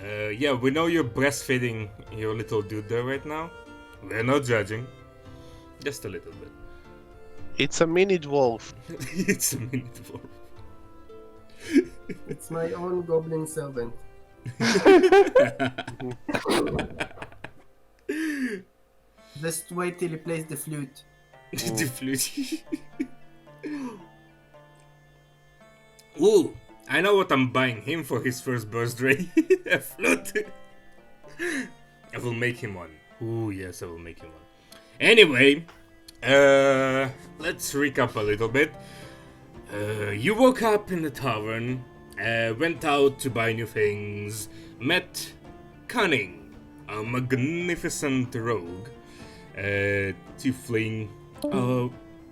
Yeah, we know you're breastfeeding your little dude there right now. We're not judging. Just a little bit. It's a mini dwarf. It's a minute for. It's my own goblin servant. Just wait till he plays the flute. The flute. Ooh, I know what I'm buying him for his first birthday. A flute. I will make him one. Ooh, yes, I will make him one. Anyway, let's recap a little bit. You woke up in the tavern, went out to buy new things, met Cunning, a magnificent rogue, tiefling,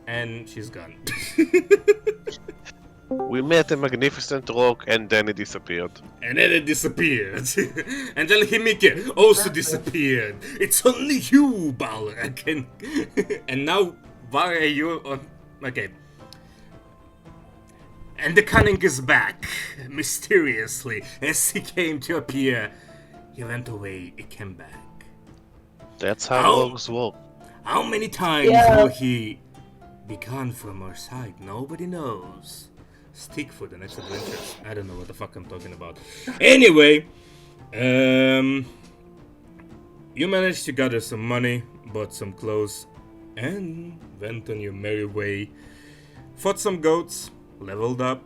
and she's gone. We met a magnificent rock and then it disappeared. And then it disappeared. And then Himike also disappeared. It's only you, Balrog. And now, why are you on... Okay. And the Cunning is back, mysteriously, as he came to appear. He went away, he came back. That's how Oh. rogues work. How many times will he be gone from our sight? Nobody knows. Stick for the next adventures. I don't know what the fuck I'm talking about. Anyway, you managed to gather some money, bought some clothes, and went on your merry way. Fought some goats, leveled up,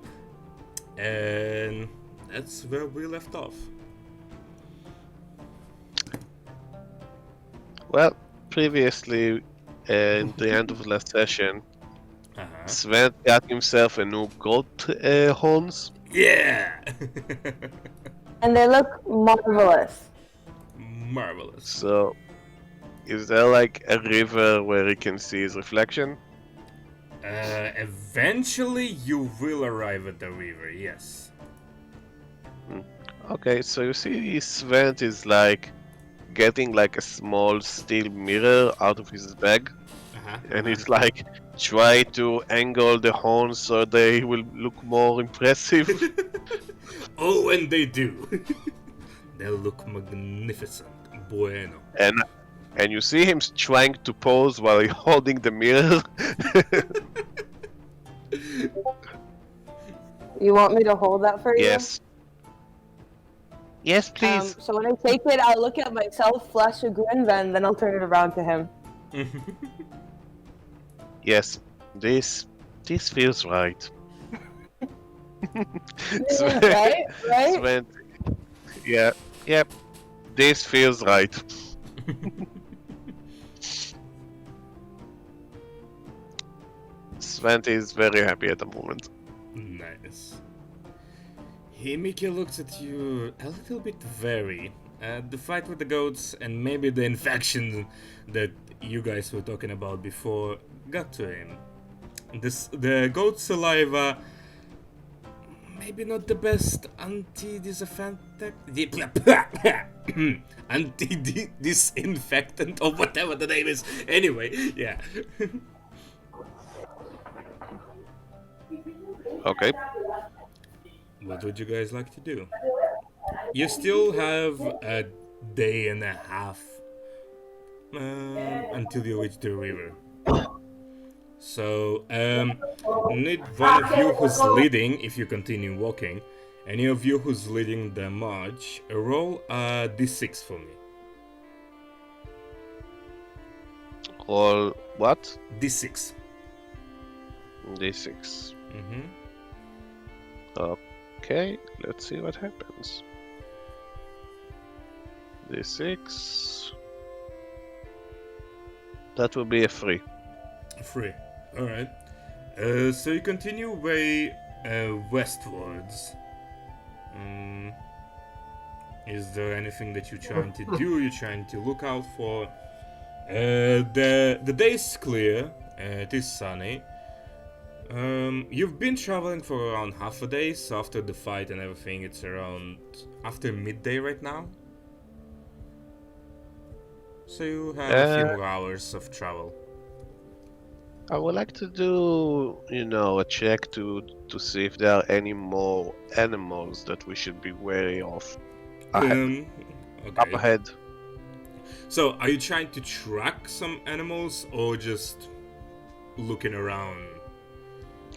and that's where we left off. Well, previously, in the end of the last session, Sven got himself a new goat horns. Yeah! And they look marvelous. Marvelous. So, is there like a river where he can see his reflection? Eventually you will arrive at the river, yes. Okay, so you see Sven is like getting like a small steel mirror out of his bag, and he's like try to angle the horns so they will look more impressive. Oh, and they do. They look magnificent. Bueno. And you see him trying to pose while he's holding the mirror. You want me to hold that for you? Yes. Yes, please. So when I take it, I'll look at myself, flash a grin, then I'll turn it around to him. Yes. This feels right. Right? Right? Sven, yeah, yep. This feels right. Svante is very happy at the moment. Nice. Himike looks at you a little bit wary. The fight with the goats and maybe the infection that you guys were talking about before got to him. The goat saliva, maybe not the best anti-disinfectant or whatever the name is. Anyway, yeah. Okay. What would you guys like to do? You still have a day and a half until you reach the river. So, need one of you who's leading, if you continue walking, any of you who's leading the march, roll a d6 for me. Roll what? D6. D6. Mm-hmm. Okay, let's see what happens. D6. That will be a 3. 3. Alright. So you continue way westwards. Is there anything that you're trying to do? You're trying to look out for? The day is clear. It is sunny. You've been traveling for around half a day, so after the fight and everything, it's around after midday right now. So you have a few more hours of travel. I would like to do, a check to see if there are any more animals that we should be wary of. Okay. Up ahead. So, are you trying to track some animals or just looking around?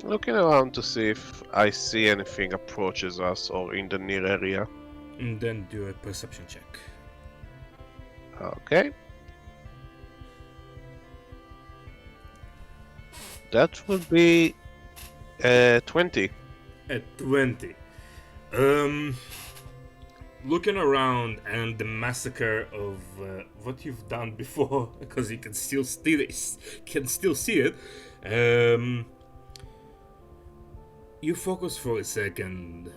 Looking around to see if I see anything approaches us or in the near area. And then do a perception check. Okay. That would be 20. At 20. Looking around and the massacre of what you've done before, because you can still see it. You focus for a second.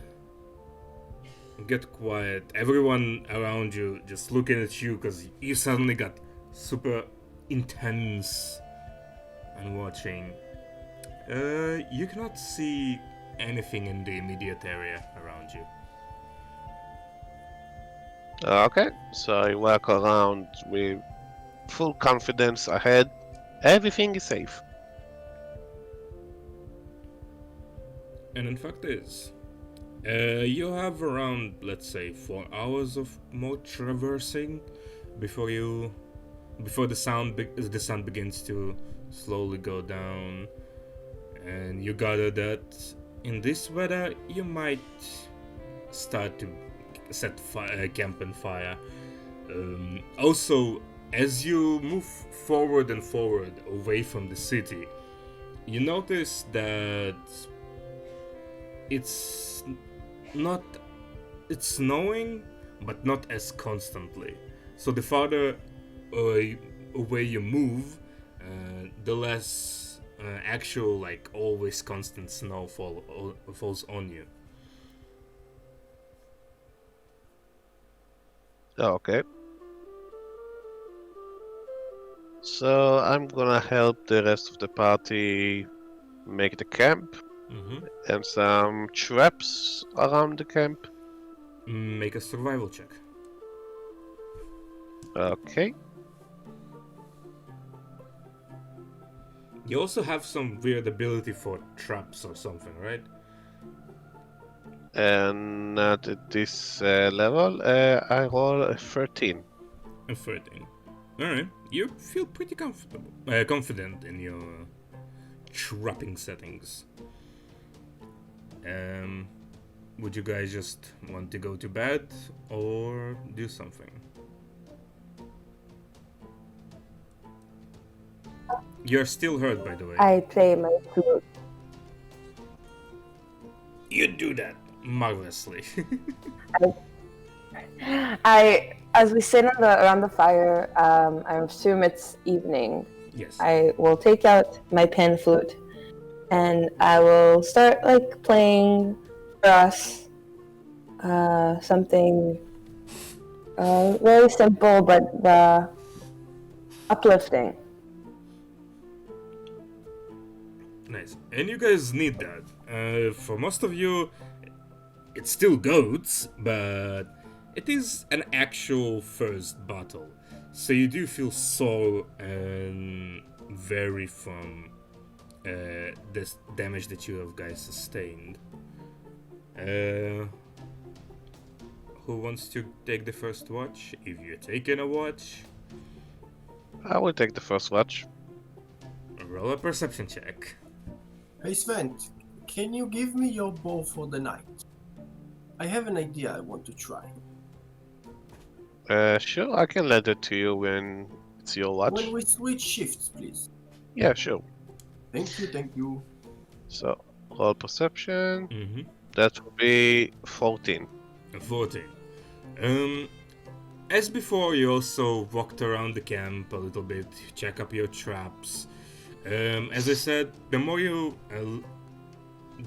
Get quiet. Everyone around you just looking at you because you suddenly got super intense and watching. You cannot see anything in the immediate area around you. Okay, so I walk around with full confidence ahead. Everything is safe. And in fact is, you have around, let's say, 4 hours of more traversing before the sun begins to slowly go down, and you gather that in this weather you might start to set camp and fire. Also, as you move forward and forward away from the city, you notice that it's snowing, but not as constantly. So the farther away you move, the less actual, like, always constant snowfall falls on you. Okay. So I'm gonna help the rest of the party make the camp and some traps around the camp. Make a survival check. Okay. You also have some weird ability for traps or something, right? And at this level, I roll a 13. A 13. Alright. You feel pretty confident in your trapping settings. Would you guys just want to go to bed or do something? You're still hurt, by the way. I play my flute. You do that marvelously. As we sit around the fire, I assume it's evening. Yes. I will take out my pan flute, and I will start playing for us something very simple but uplifting. Nice. And you guys need that. For most of you, it's still goats, but it is an actual first battle. So you do feel sore and vary from this damage that you have guys sustained. Who wants to take the first watch? If you're taking a watch, I will take the first watch. roll a perception check. Hey Sven, can you give me your bow for the night? I have an idea I want to try. Sure, I can lend it to you when it's your watch. When we switch shifts, please. Yeah, sure. Thank you. So, roll perception. Mm-hmm. That will be 14. 14. As before, you also walked around the camp a little bit, check up your traps. As I said, the more you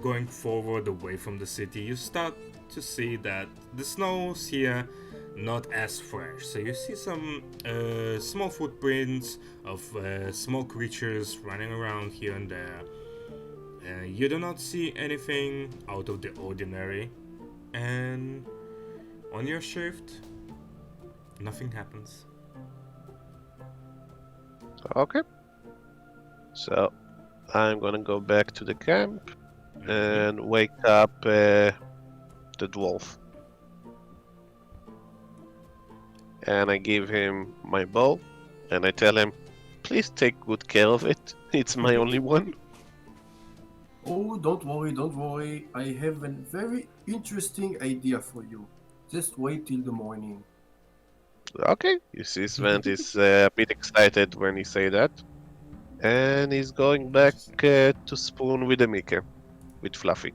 going forward away from the city, you start to see that the snow's here not as fresh. So you see some small footprints of small creatures running around here and there. You do not see anything out of the ordinary, and on your shift, nothing happens. Okay. So, I'm gonna go back to the camp and wake up the dwarf. and I give him my bow, and I tell him, please take good care of it. It's my only one. Oh, don't worry, don't worry. I have a very interesting idea for you. Just wait till the morning. Okay, you see Sven is a bit excited when he say that. And he's going back to spoon with Emike, with Fluffy.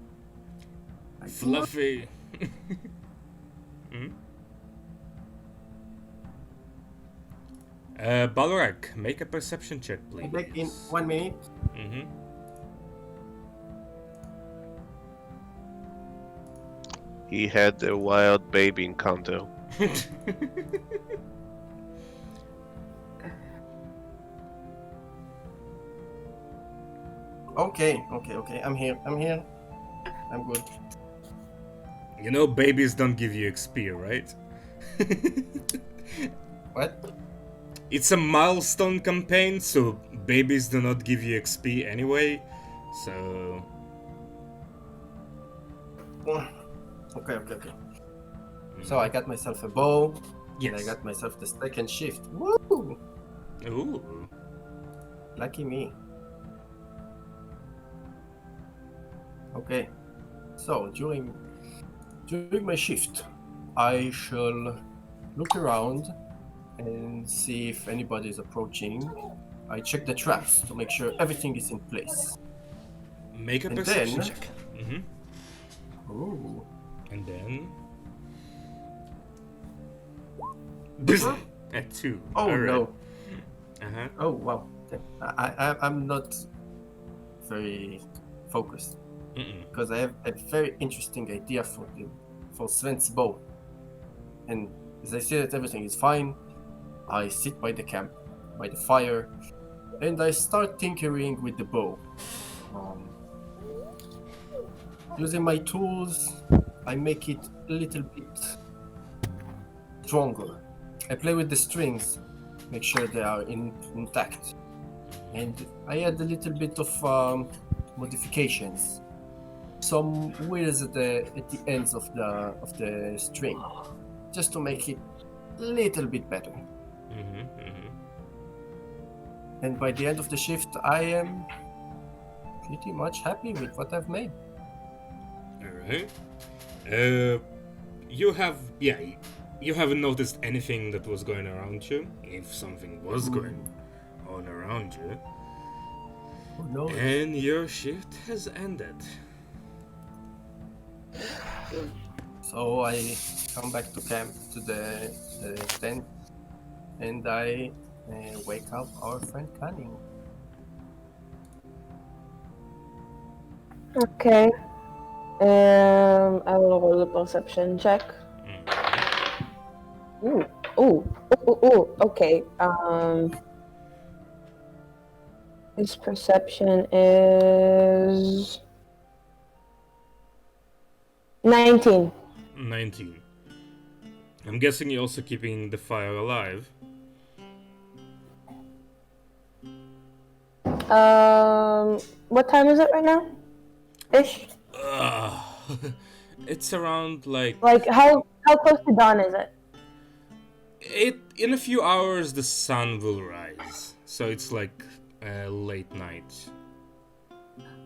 Fluffy. Balrak, make a perception check, please. Back in 1 minute. Mm-hmm. He had a wild baby encounter. Okay. I'm here. I'm good. You know, babies don't give you XP, right? What? It's a milestone campaign, so babies do not give you XP anyway. So Okay. So I got myself a bow. yes. And I got myself the second shift. Woo! Ooh. Lucky me. Okay. So during my shift, I shall look around and see if anybody is approaching. I check the traps to make sure everything is in place. Make a And perception then- check. Mm-hmm. Ooh. And then at 2. Oh Alright. no. Uh-huh. Oh wow. Okay. I'm not very focused because I have a very interesting idea for Sven's bow. And as I see that everything is fine, I sit by the camp, by the fire, and I start tinkering with the bow. Using my tools, I make it a little bit stronger. I play with the strings, make sure they are intact, and I add a little bit of modifications, some wheels at the ends of the string, just to make it a little bit better. And by the end of the shift, I am pretty much happy with what I've made. Alright. You haven't noticed anything that was going around you, if something was going on around you. Oh no. And your shift has ended. So I come back to camp, to the tent, and I wake up our friend Cunning. Okay. I will roll a perception check. Ooh. Okay. His perception is 19. 19. I'm guessing you're also keeping the fire alive. What time is it right now? Ish. It's around like how close to dawn is it? in a few hours the sun will rise, so it's like late night.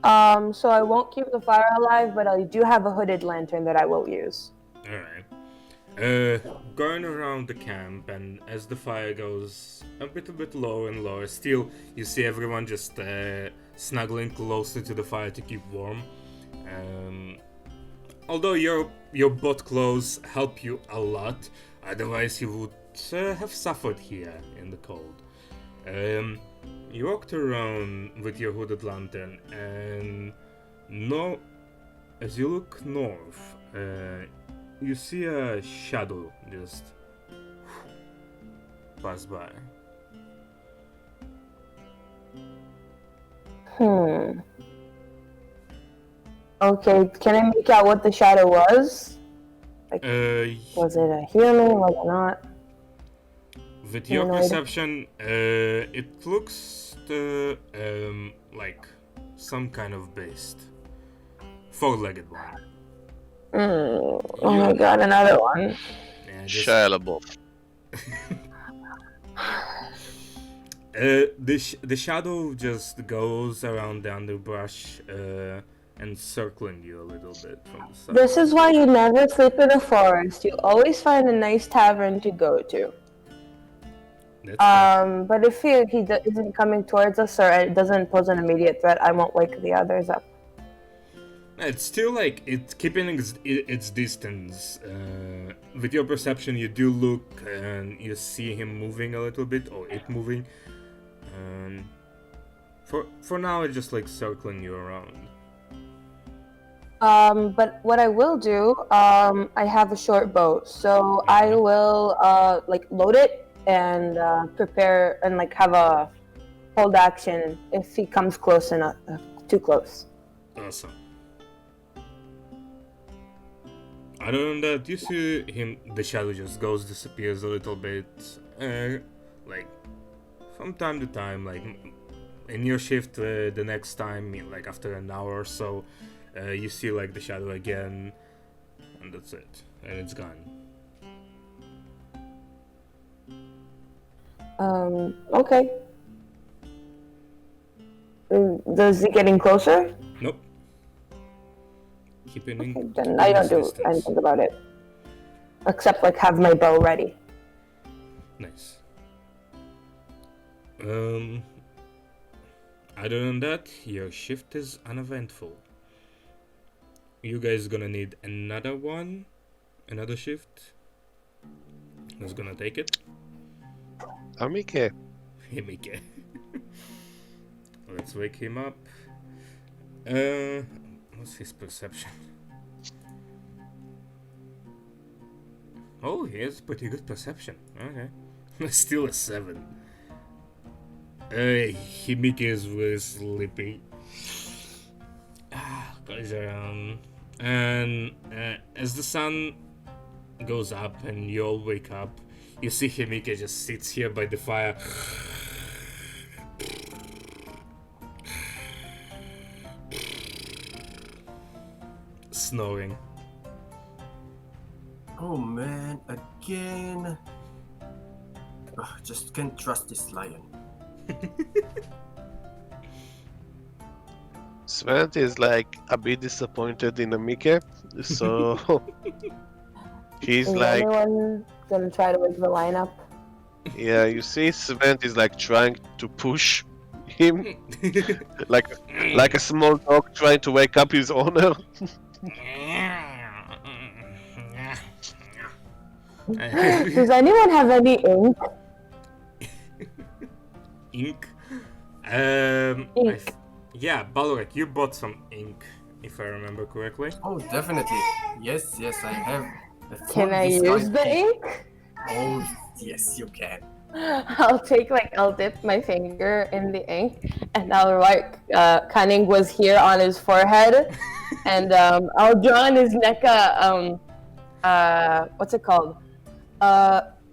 So I won't keep the fire alive, but I do have a hooded lantern that I will use. Alright. Going around the camp, and as the fire goes a bit lower and lower, still you see everyone just snuggling closer to the fire to keep warm. Although your butt clothes help you a lot, otherwise you would have suffered here in the cold. You walked around with your hooded lantern, and as you look north, you see a shadow just pass by. Okay, can I make out what the shadow was? Was it a human? Was it not? With your Humanoid. perception, it looks like some kind of beast. 4-legged one. Oh my god, another one. Yeah, just Shia LaBeouf. The shadow just goes around the underbrush and circling you a little bit from the side. This is why you never sleep in a forest. You always find a nice tavern to go to. But if he isn't coming towards us or it doesn't pose an immediate threat, I won't wake the others up. It's still like it's keeping its distance. With your perception, you do look and you see him moving a little bit, or it moving. For now, it's just like circling you around. But what I will do, I have a short bow, so I will like load it and prepare and like have a hold action if he comes close enough, too close. Awesome. Other than that, you see him, the shadow just disappears a little bit, like, from time to time, like, in your shift the next time, like, after an hour or so, you see, like, the shadow again, and that's it, and it's gone. Okay. Does he getting closer? Nope. Keep okay, then I don't do anything about it. Except, like, have my bow ready. Nice. Other than that, your shift is uneventful. You guys gonna need another shift? Who's gonna take it? Himike. Himike. Let's wake him up. What's his perception? Oh, he has pretty good perception. Okay. Still a 7. Himike is really sleepy. Goes around. And as the sun goes up and you all wake up, you see Himike just sits here by the fire. Snoring. Oh man, again. Ugh, just can't trust this lion. Svent is like a bit disappointed in Himike, so he's is like. Anyone gonna try to wake the lion up? Yeah, you see, Svent is like trying to push him, like a small dog trying to wake up his owner. Does anyone have any ink? Ink? Ink. Yeah, Balrek, you bought some ink, if I remember correctly. Oh, definitely. Yes, I have. Can I use the ink? Oh, yes, you can. I'll dip my finger in the ink and I'll write Cunning was here on his forehead and I'll draw on his neck what's it called?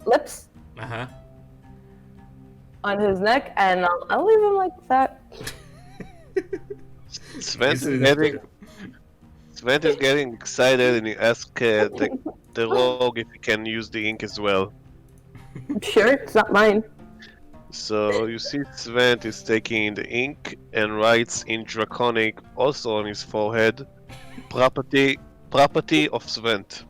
Lips? Uh-huh. On his neck and I'll leave him like that. Svent is getting excited and he asks the rogue if he can use the ink as well. Sure, it's not mine. So you see Svent is taking the ink and writes in Draconic, also on his forehead, property of Svent.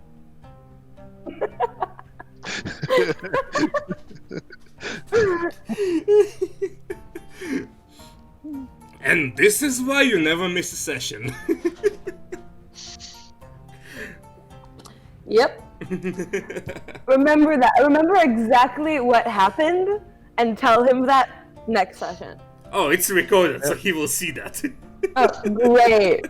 And this is why you never miss a session. Yep. Remember that. Remember exactly what happened and tell him that next session. Oh, it's recorded, so he will see that. Oh, great.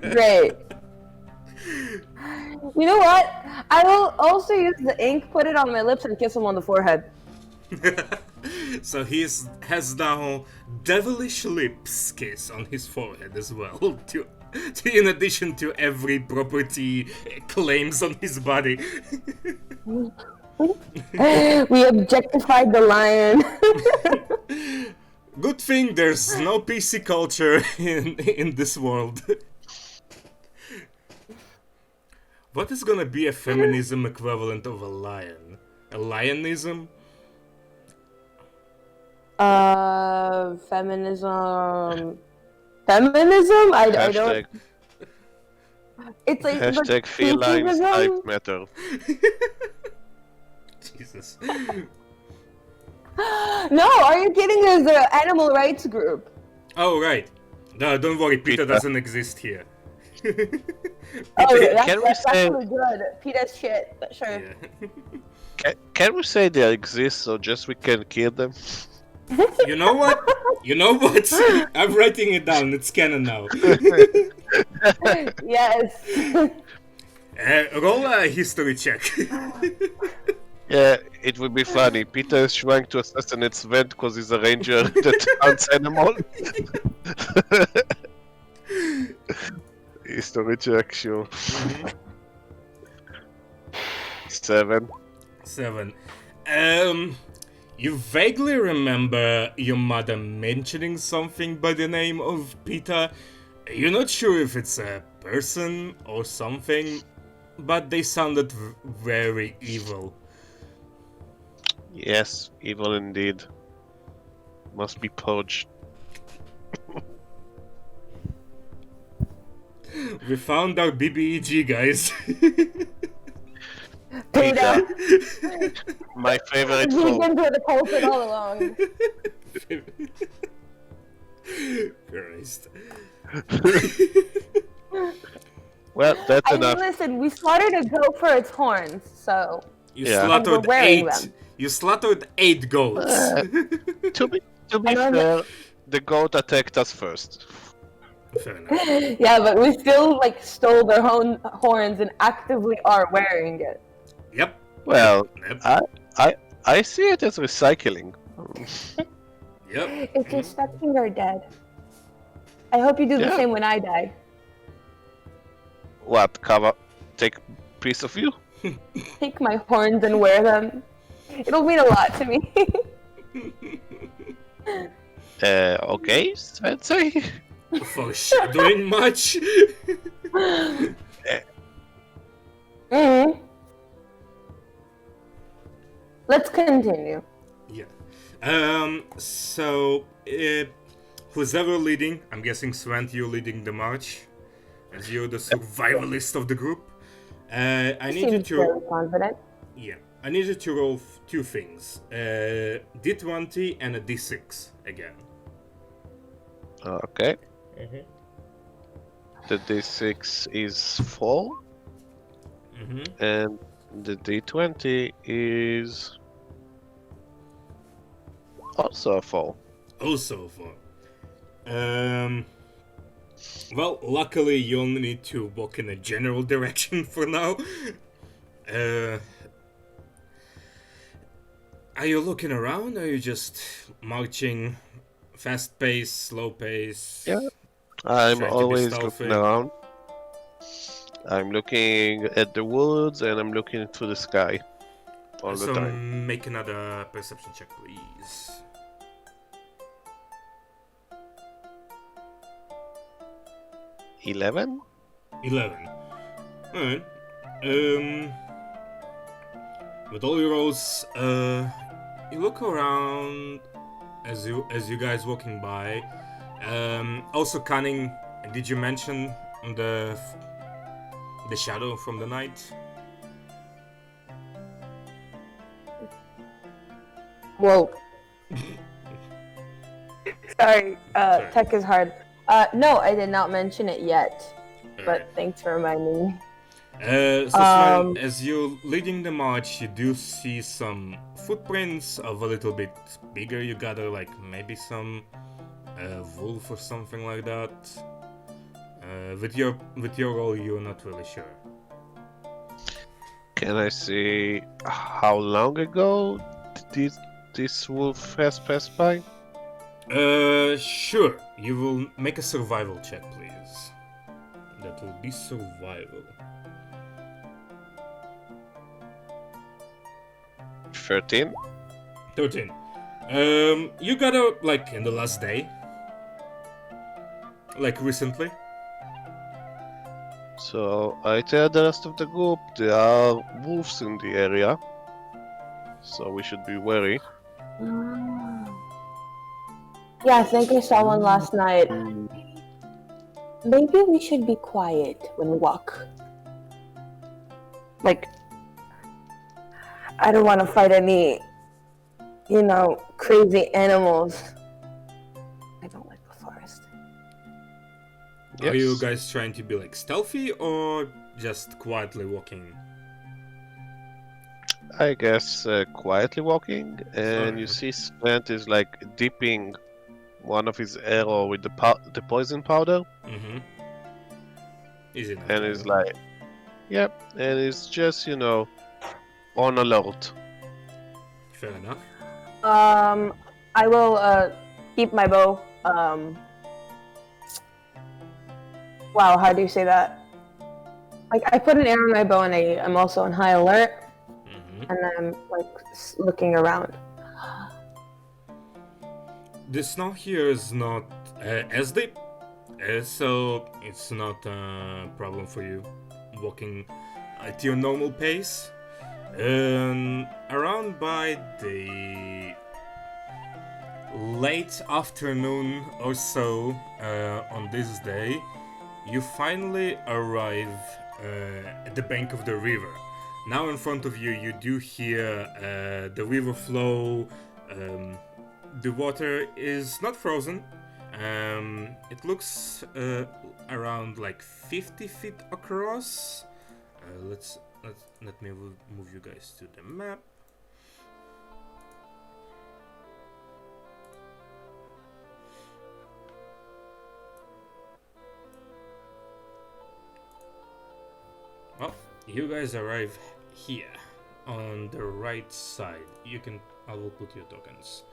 You know what? I will also use the ink, put it on my lips, and kiss him on the forehead. So he has now devilish lips kiss on his forehead as well, in addition to every property claims on his body. We objectified the lion. Good thing there's no PC culture in this world. What is gonna be a feminism equivalent of a lion? A lionism? Feminism. Feminism? I don't. Hashtag, It's like hashtag felines speciesism? life matter. Jesus. No, are you kidding? There's an animal rights group. Oh, right. No, don't worry, Peter Peter. doesn't exist here. Oh, Can we that's say- actually good. Peter's shit. Sure. Yeah. Can we say they exist so just we can kill them? You know what? You know what? I'm writing it down. It's canon now. Yes. Roll a history check. Yeah, it would be funny. Peter is trying to assassinate Sven because he's a ranger that hunts animal. History check, sure. 7. 7. You vaguely remember your mother mentioning something by the name of Peter. You're not sure if it's a person or something, but they sounded very evil. Yes, evil indeed. Must be purged. We found our BBEG, guys. Peter. My favorite You've foe. been to the culprit all along. Christ. Well, that's I mean, enough. listen, we slaughtered a goat for its horns, so You Yeah. slaughtered And we're wearing 8. them. You slaughtered 8 goats. To be I know fair, the goat attacked us first. Fair enough. yeah, but we still like stole their own horns and actively are wearing it. Yep. Well, Yep. I see it as recycling. Yep. It's respecting our dead. I hope you do the Yeah. same when I die. What, cover? Take piece of you? Take my horns and wear them. It'll mean a lot to me. Okay, Sensei. Foreshadowing much? Mhm. Let's continue. Yeah. So, who's ever leading? I'm guessing Svant, you're leading the march, as you're the survivalist of the group. I need you Seems to. very confident. Yeah. I need you to roll 2 things. D20 and a D6 again. Okay. The D6 is 4, Mm-hmm. and the D20 is also a 4. Also for. Well, luckily you only need to walk in a general direction for now. Are you looking around, or are you just marching fast pace, slow pace? Yeah. I'm Try to be always stealthy. looking around. I'm looking at the woods and I'm looking to the sky all the So time. make another perception check, please. 11? 11. Alright. With all your rolls, you look around as you guys walking by. Also, Cunning, did you mention the shadow from the night? Whoa. Sorry, tech is hard. No, I did not mention it yet, but thanks for reminding me. So Sven, as you're leading the march, you do see some footprints of a little bit bigger. You gather like maybe some wolf or something like that. With your roll, you're not really sure. Can I see how long ago this wolf has passed by? Sure. You will make a survival check, please. That will be survival. 13? 13. You gather like in the last day. Like recently. So I tell the rest of the group there are wolves in the area, so we should be wary. Yeah, I think I saw one last night. Maybe we should be quiet when we walk. Like, I don't want to fight any, crazy animals. I don't like the forest. Are you guys trying to be like stealthy or just quietly walking? I guess quietly walking, and you see Sven is like dipping one of his arrow with the poison powder. Mm-hmm. Easy enough. And it's like, yep, and it's just on alert. Fair enough. I will keep my bow. Wow, how do you say that? Like, I put an arrow in my bow, and I'm also on high alert, and I'm like looking around. The snow here is not as deep, so it's not a problem for you walking at your normal pace. Around by the late afternoon or so on this day, you finally arrive at the bank of the river. Now in front of you, you do hear the river flow. The water is not frozen. It looks around like 50 feet across. Let me move you guys to the map. Well, you guys arrive here on the right side. I will put your tokens.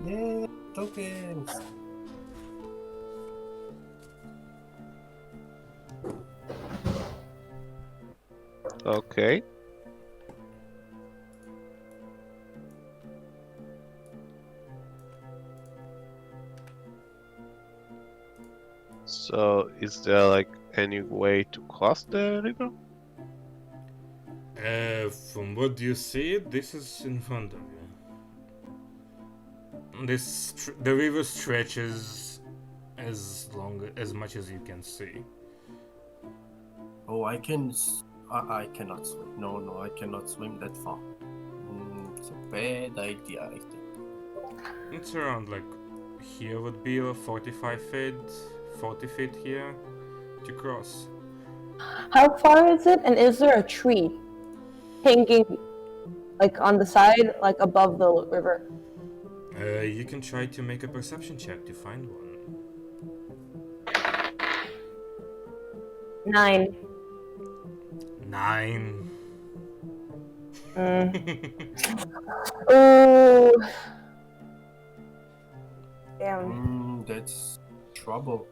Yeah, tokens. Okay. So, is there like any way to cross the river? From what you see, this is in front of you. The river stretches as much as you can see. Oh, I cannot swim. No, I cannot swim that far. It's a bad idea, I think. It's around like here would be a 45 feet, 40 feet here to cross. How far is it? And is there a tree hanging like on the side, like above the river? You can try to make a perception check to find one. 9. 9. Ooh. Damn. That's trouble.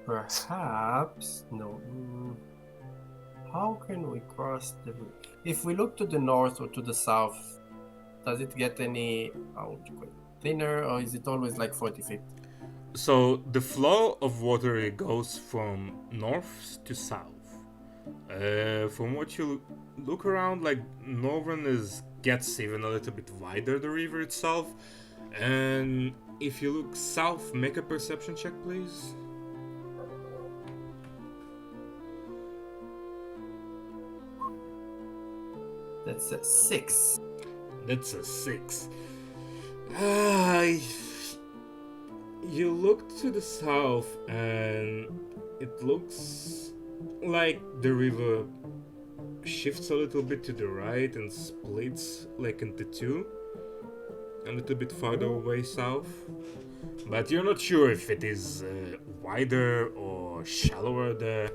Perhaps no. How can we cross the river? If we look to the north or to the south, does it get any thinner, or is it always like 40 feet? So the flow of water goes from north to south. From what you look around, like northern gets even a little bit wider, the river itself. And if you look south, make a perception check, please. That's a 6. That's a 6. You look to the south and it looks like the river shifts a little bit to the right and splits like into two, a little bit farther away south. But you're not sure if it is wider or shallower there.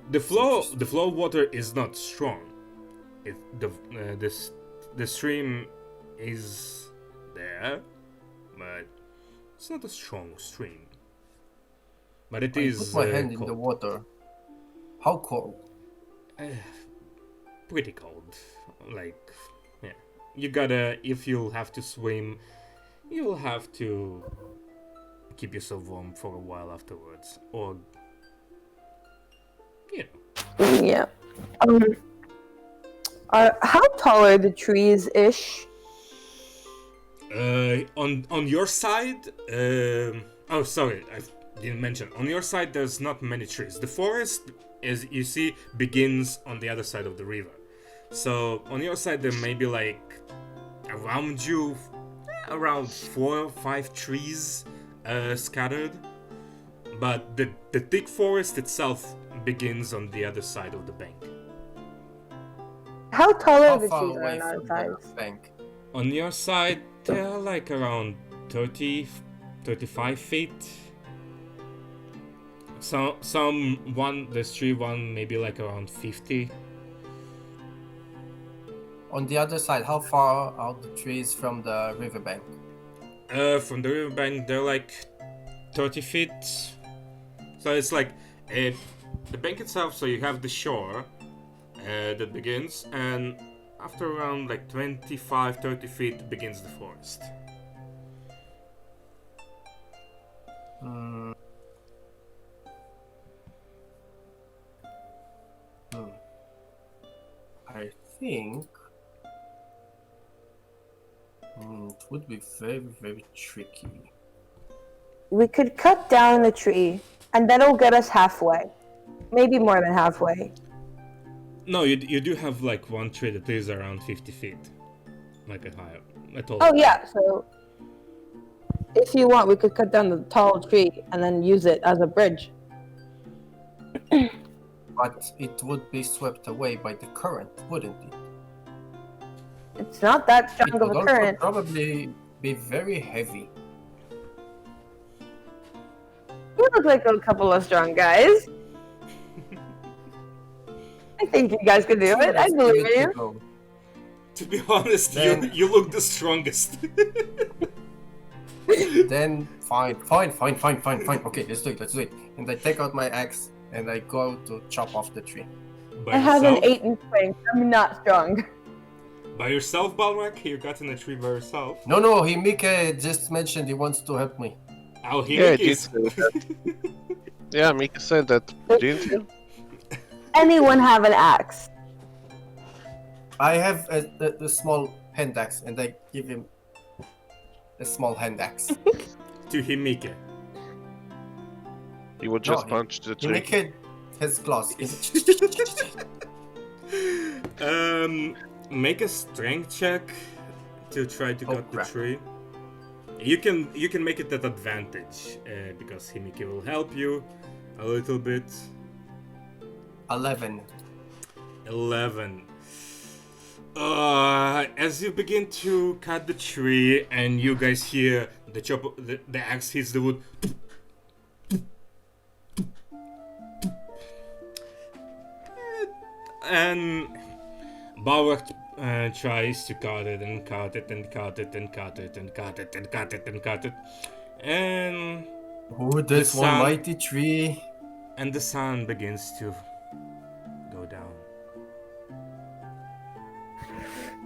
The flow of water is not strong. The stream is there, but it's not a strong stream. But it is. Put my hand in the water. How cold? Pretty cold. Like, yeah. you gotta, if you'll have to swim, you will have to keep yourself warm for a while afterwards, or you know. Yeah. How tall are the trees ish? On your side, oh sorry, I didn't mention. On your side, there's not many trees. The forest, as you see, begins on the other side of the river. So on your side, there may be like around you, around 4 or 5 trees scattered. But the thick forest itself begins on the other side of the bank. How tall How are the far trees away on our from side? the bank? On your side, they're like around 30, 35 feet. There's tree one maybe like around 50. On the other side, how far are the trees from the riverbank? From the riverbank, they're like 30 feet. So it's like the bank itself, so you have the shore that begins, and after around like 25-30 feet begins the forest. I think it would be very, very tricky. We could cut down a tree, and that'll get us halfway. Maybe more than halfway. No, you do have like one tree that is around 50 feet. Like a higher. Oh yeah, so if you want, we could cut down the tall tree and then use it as a bridge. But it would be swept away by the current, wouldn't it? It's not that It strong of would a also current. probably be very heavy. You look like a couple of strong guys. I think you guys could do it. I Let's believe give it in a you. go. To be honest, Then- you look the strongest. Then fine. Okay, let's do it. And I take out my axe and I go to chop off the tree. By I have an yourself? 8 in strength. I'm not strong. By yourself, Balrak? You got in a tree by yourself? No, Himike just mentioned he wants to help me. Oh, he Yeah, is. Yeah, Mika said that, didn't you? Anyone have an axe? I have a small hand axe and I give him a small hand axe. To Himike. He would just No, punch the tree. Himike has claws. Make a strength check to try to Oh, cut the crap. tree. You can make it at advantage because Himike will help you a little bit. 11. 11. As you begin to cut the tree and you guys hear the axe hits the wood. And Balrak tries to cut it and cut it and cut it and cut it and cut it and cut it and cut it. And Oh, this The one sun- mighty tree. the sun begins to go down.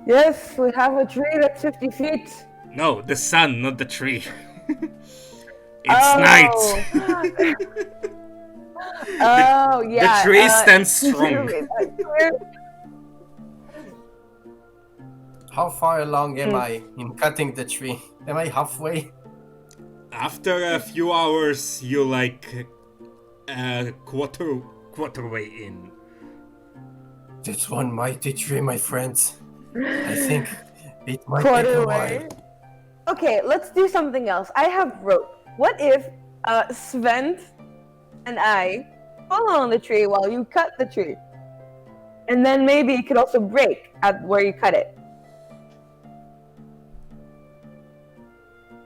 Yes, we have a tree that's 50 feet. No, the sun, not the tree. It's night. Oh, yeah. The tree stands strong. How far along am I in cutting the tree? Am I halfway? After a few hours, you're like a quarter way in. This one mighty tree, my friends. I think it might Quarter take a way. while. Okay, let's do something else. I have rope. What if Sven and I fall on the tree while you cut the tree? And then maybe it could also break at where you cut it.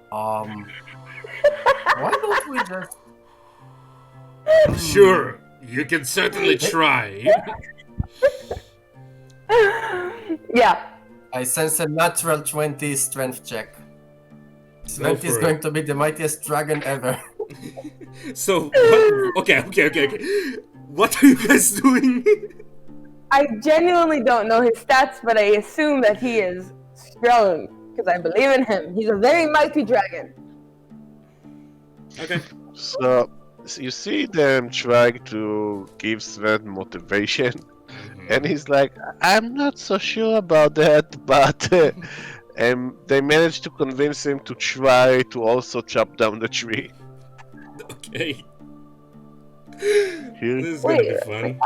Why don't we just... Sure, you can certainly try. Yeah. I sense a natural 20 strength check. Strength is for going it. to be the mightiest dragon ever. So, okay. What are you guys doing? I genuinely don't know his stats, but I assume that he is drone because I believe in him. He's a very mighty dragon. Okay. So you see them trying to give Sven motivation, and he's like, "I'm not so sure about that," but and they managed to convince him to try to also chop down the tree. Okay. Here, This is gonna be fun.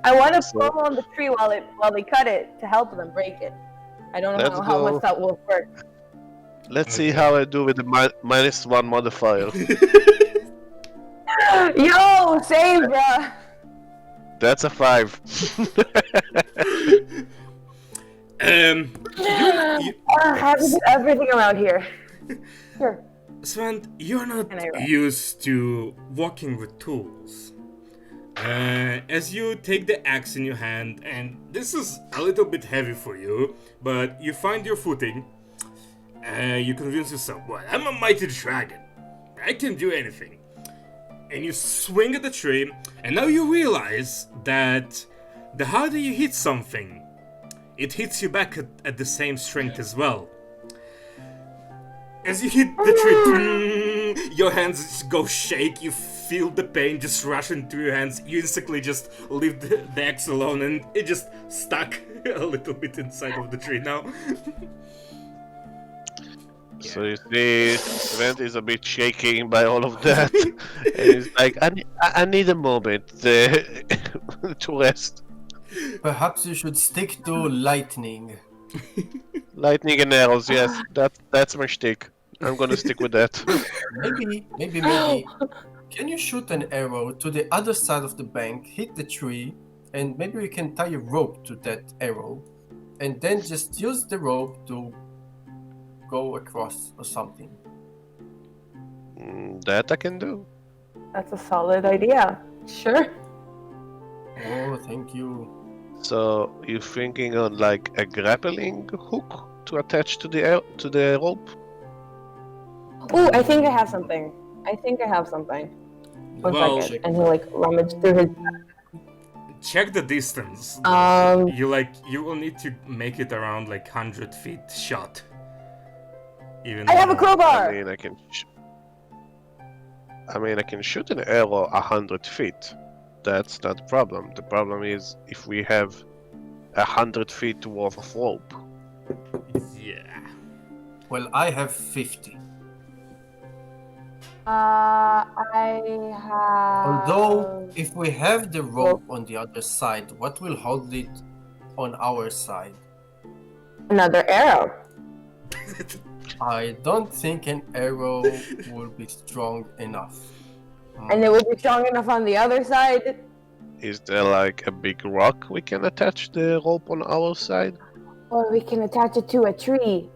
I want to pull on the tree while they cut it to help them break it. I don't know Let's how go. much that will work. let's see how I do with the -1 modifier. Yo, save, bruh. That's a 5. I have to do everything around here. Sure. Sven, you're not Can I run? used to walking with tools. As you take the axe in your hand, and this is a little bit heavy for you, but you find your footing, you convince yourself, well, I'm a mighty dragon. I can do anything. And you swing at the tree, and now you realize that the harder you hit something, it hits you back at the same strength as well. As you hit the tree, your hands just go shake, you feel the pain just rush into your hands, you instantly just leave the axe alone, and it just stuck a little bit inside of the tree now. So you see, Sven is a bit shaking by all of that, and he's like, I need a moment to rest. Perhaps you should stick to lightning. Lightning and arrows, yes, that's my shtick. I'm gonna stick with that. Maybe. Can you shoot an arrow to the other side of the bank, hit the tree, and maybe we can tie a rope to that arrow, and then just use the rope to go across or something. That I can do. That's a solid idea. Sure. Oh, thank you. So you're thinking on like a grappling hook to attach to the rope? Ooh, I think I have something. One Well, second. And he'll like rummage through his. check the distance. You will need to make it around like 100 feet shot. Even I have a though- crowbar. I mean, I can shoot an arrow 100 feet. That's not the problem. The problem is if we have 100 feet worth of rope. Yeah. Well, I have 50. I have. Although, if we have the rope on the other side, what will hold it on our side? Another arrow. I don't think an arrow will be strong enough. And it will be strong enough on the other side. Is there like a big rock we can attach the rope on our side? Or we can attach it to a tree.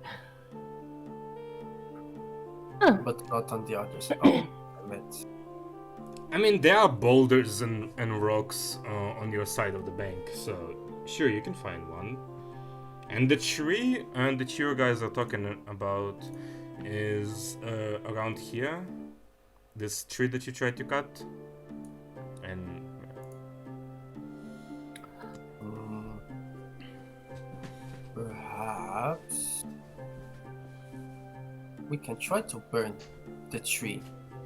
But not on the other side. Oh, I meant. I mean, there are boulders and rocks on your side of the bank, so sure, you can find one. And the tree that you guys are talking about is around here. This tree that you tried to cut. And Perhaps we can try to burn the tree.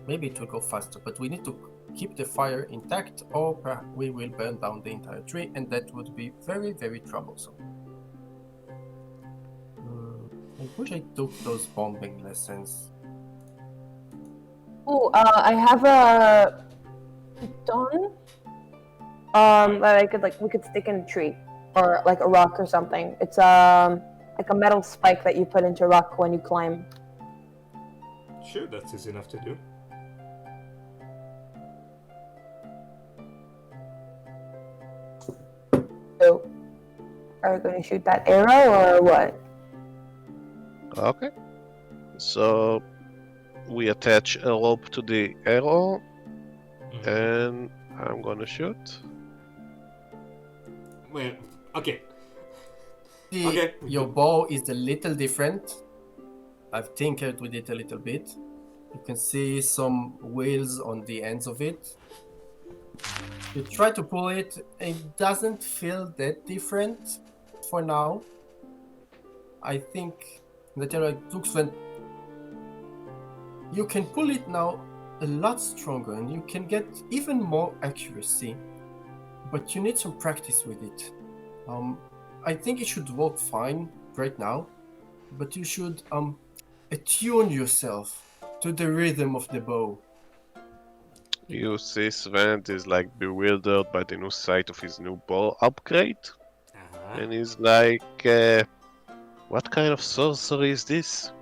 Maybe it will go faster, but we need to keep the fire intact, or perhaps we will burn down the entire tree, and that would be very, very troublesome. I wish I took those bombing lessons. Ooh, I have a baton. That we could stick in a tree or like a rock or something. It's like a metal spike that you put into a rock when you climb. sure, that's easy enough to do. So, are we going to shoot that arrow or what? Okay. So we attach a rope to the arrow, and I'm gonna shoot. Well, okay. See, Okay. your bow is a little different. I've tinkered with it a little bit. You can see some wheels on the ends of it. You try to pull it, it doesn't feel that different for now. I think that look, Sven, you can pull it now a lot stronger and you can get even more accuracy, but you need some practice with it. I think it should work fine right now, but you should attune yourself to the rhythm of the bow. You see, Sven is like bewildered by the new sight of his new bow upgrade, and he's like, "What kind of sorcery is this?"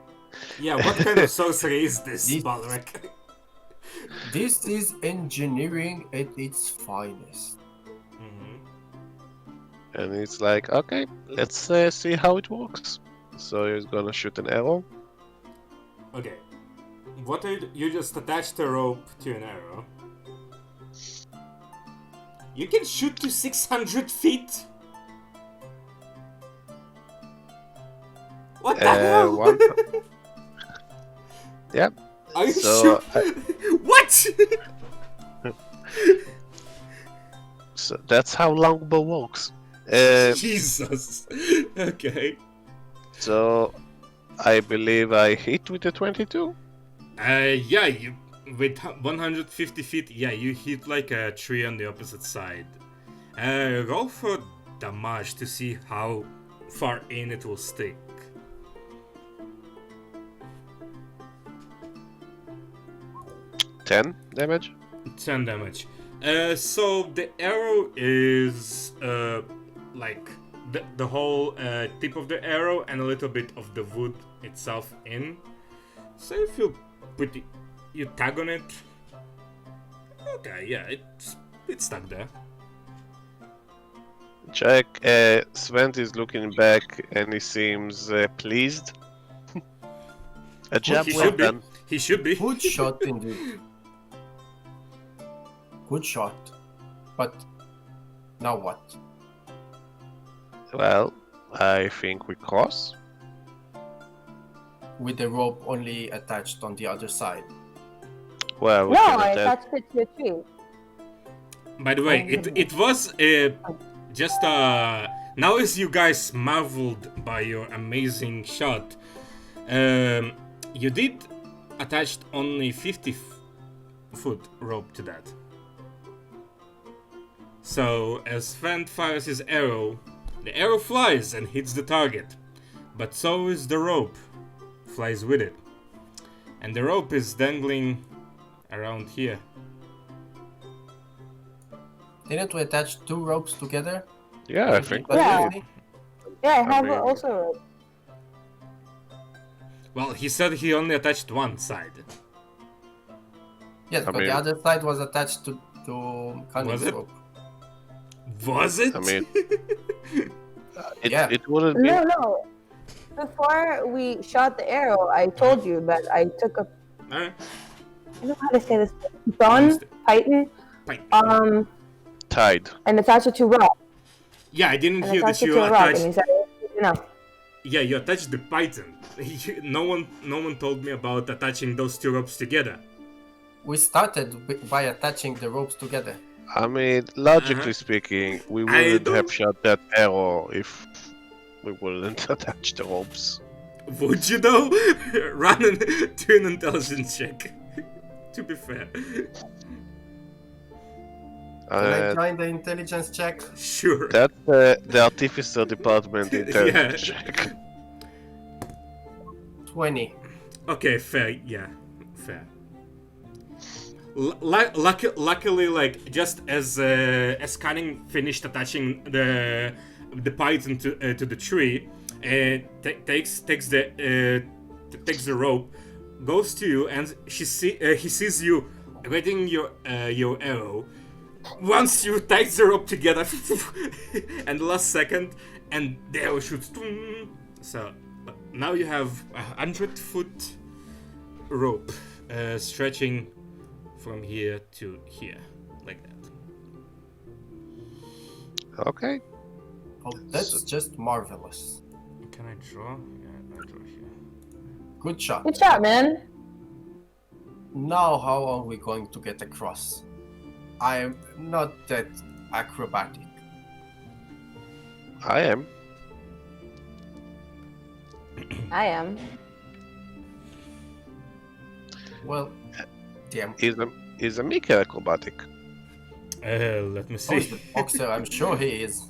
Yeah, what kind of sorcery is this, Balric? This is engineering at its finest. And it's like, okay, let's see how it works. So he's gonna shoot an arrow. Okay. What are you just attached a rope to an arrow? You can shoot to 600 feet? What the hell? Yep. Are you So, sure? What? So that's how longbow works. Jesus. Okay. So I believe I hit with the 22. Yeah, with 150 feet, yeah, you hit like a tree on the opposite side. Roll for damage to see how far in it will stick. 10 damage. 10 damage. So the arrow is like the whole tip of the arrow and a little bit of the wood itself in. So if you tag on it. Okay, yeah, it's stuck there. Check. Sven is looking back and he seems pleased. A job well done. He should be. Good shot indeed. Good shot. But now what? Well, I think we cross. With the rope only attached on the other side. Well, we No, can I attack. attached it to a tree. By the way, it was just now as you guys marveled by your amazing shot, you did attach only 50-foot rope to that. So as Sven fires his arrow, the arrow flies and hits the target, but so is the rope, flies with it, and the rope is dangling around here. Didn't we attach two ropes together? Yeah, I think. Yeah. Yeah, I have mean- also a rope. Well, he said he only attached one side. Yes, I but mean- the other side was attached to Was Cunning's it? rope. Was it? I mean, Yeah. it wouldn't be. No. Before we shot the arrow, I told you that I took a. Alright. I don't know how to say this. Python. Fine. Tied. And attached it to rock. Yeah, I didn't And hear that attached it you to a rock. And he attached. said, enough. Yeah, you attached the python. No one told me about attaching those two ropes together. We started by attaching the ropes together. I mean, logically speaking, we wouldn't don't- have shot that arrow if we wouldn't attach the ropes. Would you though? Run and do an intelligence check. To be fair. Can I Uh, join the intelligence check? Sure. that's the artificer department intelligence check. 20. Okay, fair. Yeah, fair. Luckily, like just as Cunning finished attaching the python to the tree, takes the rope, goes to you, and he sees you readying your arrow. Once you tie the rope together, and the last second, and the arrow shoots. So now you have 100-foot rope stretching from here to here, like that. Okay. Oh, that's just marvelous. Can I draw? Yeah, I draw here. Good shot. Good shot, man. Now, how are we going to get across? I am not that acrobatic. I am. I am. Well, damn. Is a Mika acrobatic? Let me Oh, see. he's the boxer. I'm sure he is.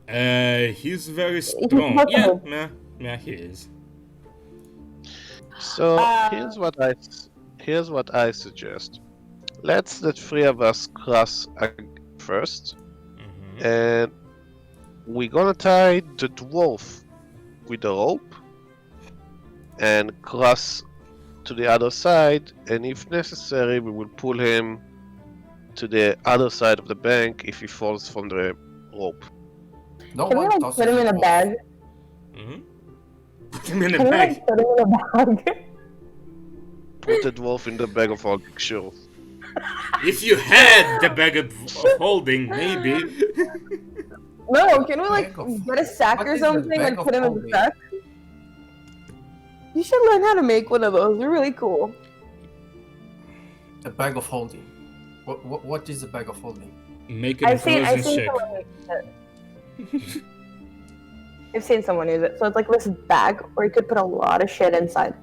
He's very strong. possible. Yeah, he is. So Uh, here's what I suggest. Let's the three of us cross first, Mhm. and we're gonna tie the dwarf with a rope and cross to the other side, and if necessary, we will pull him to the other side of the bank if he falls from the rope. No Can we one like tosses put him in a wolf. bag? Put him in a Can we bag. like put him in a bag? Put the dwarf in the bag of holding, sure. If you had the bag of holding, maybe. No, can we like Bag of- get a sack what or is a something bag and of put him in the holding? sack? You should learn how to make one of those. They're really cool. A bag of holding. What is a bag of holding? Make an I've seen intelligence check. someone use it. I've seen someone use it. So it's like this bag where you could put a lot of shit inside.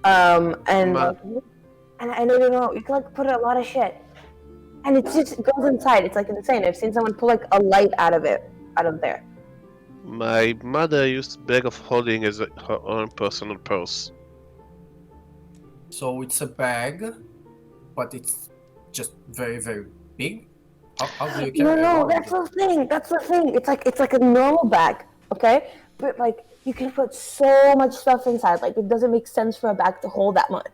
And Ma- and I don't know, you can like put a lot of shit, and it just goes inside. It's like insane. I've seen someone pull like a light out of there. My mother used bag of holding as her own personal purse. So it's a bag, but it's just very, very big. How do you carry No, around that's it? the thing. That's the thing. It's like a normal bag, okay? But like you can put so much stuff inside. Like it doesn't make sense for a bag to hold that much.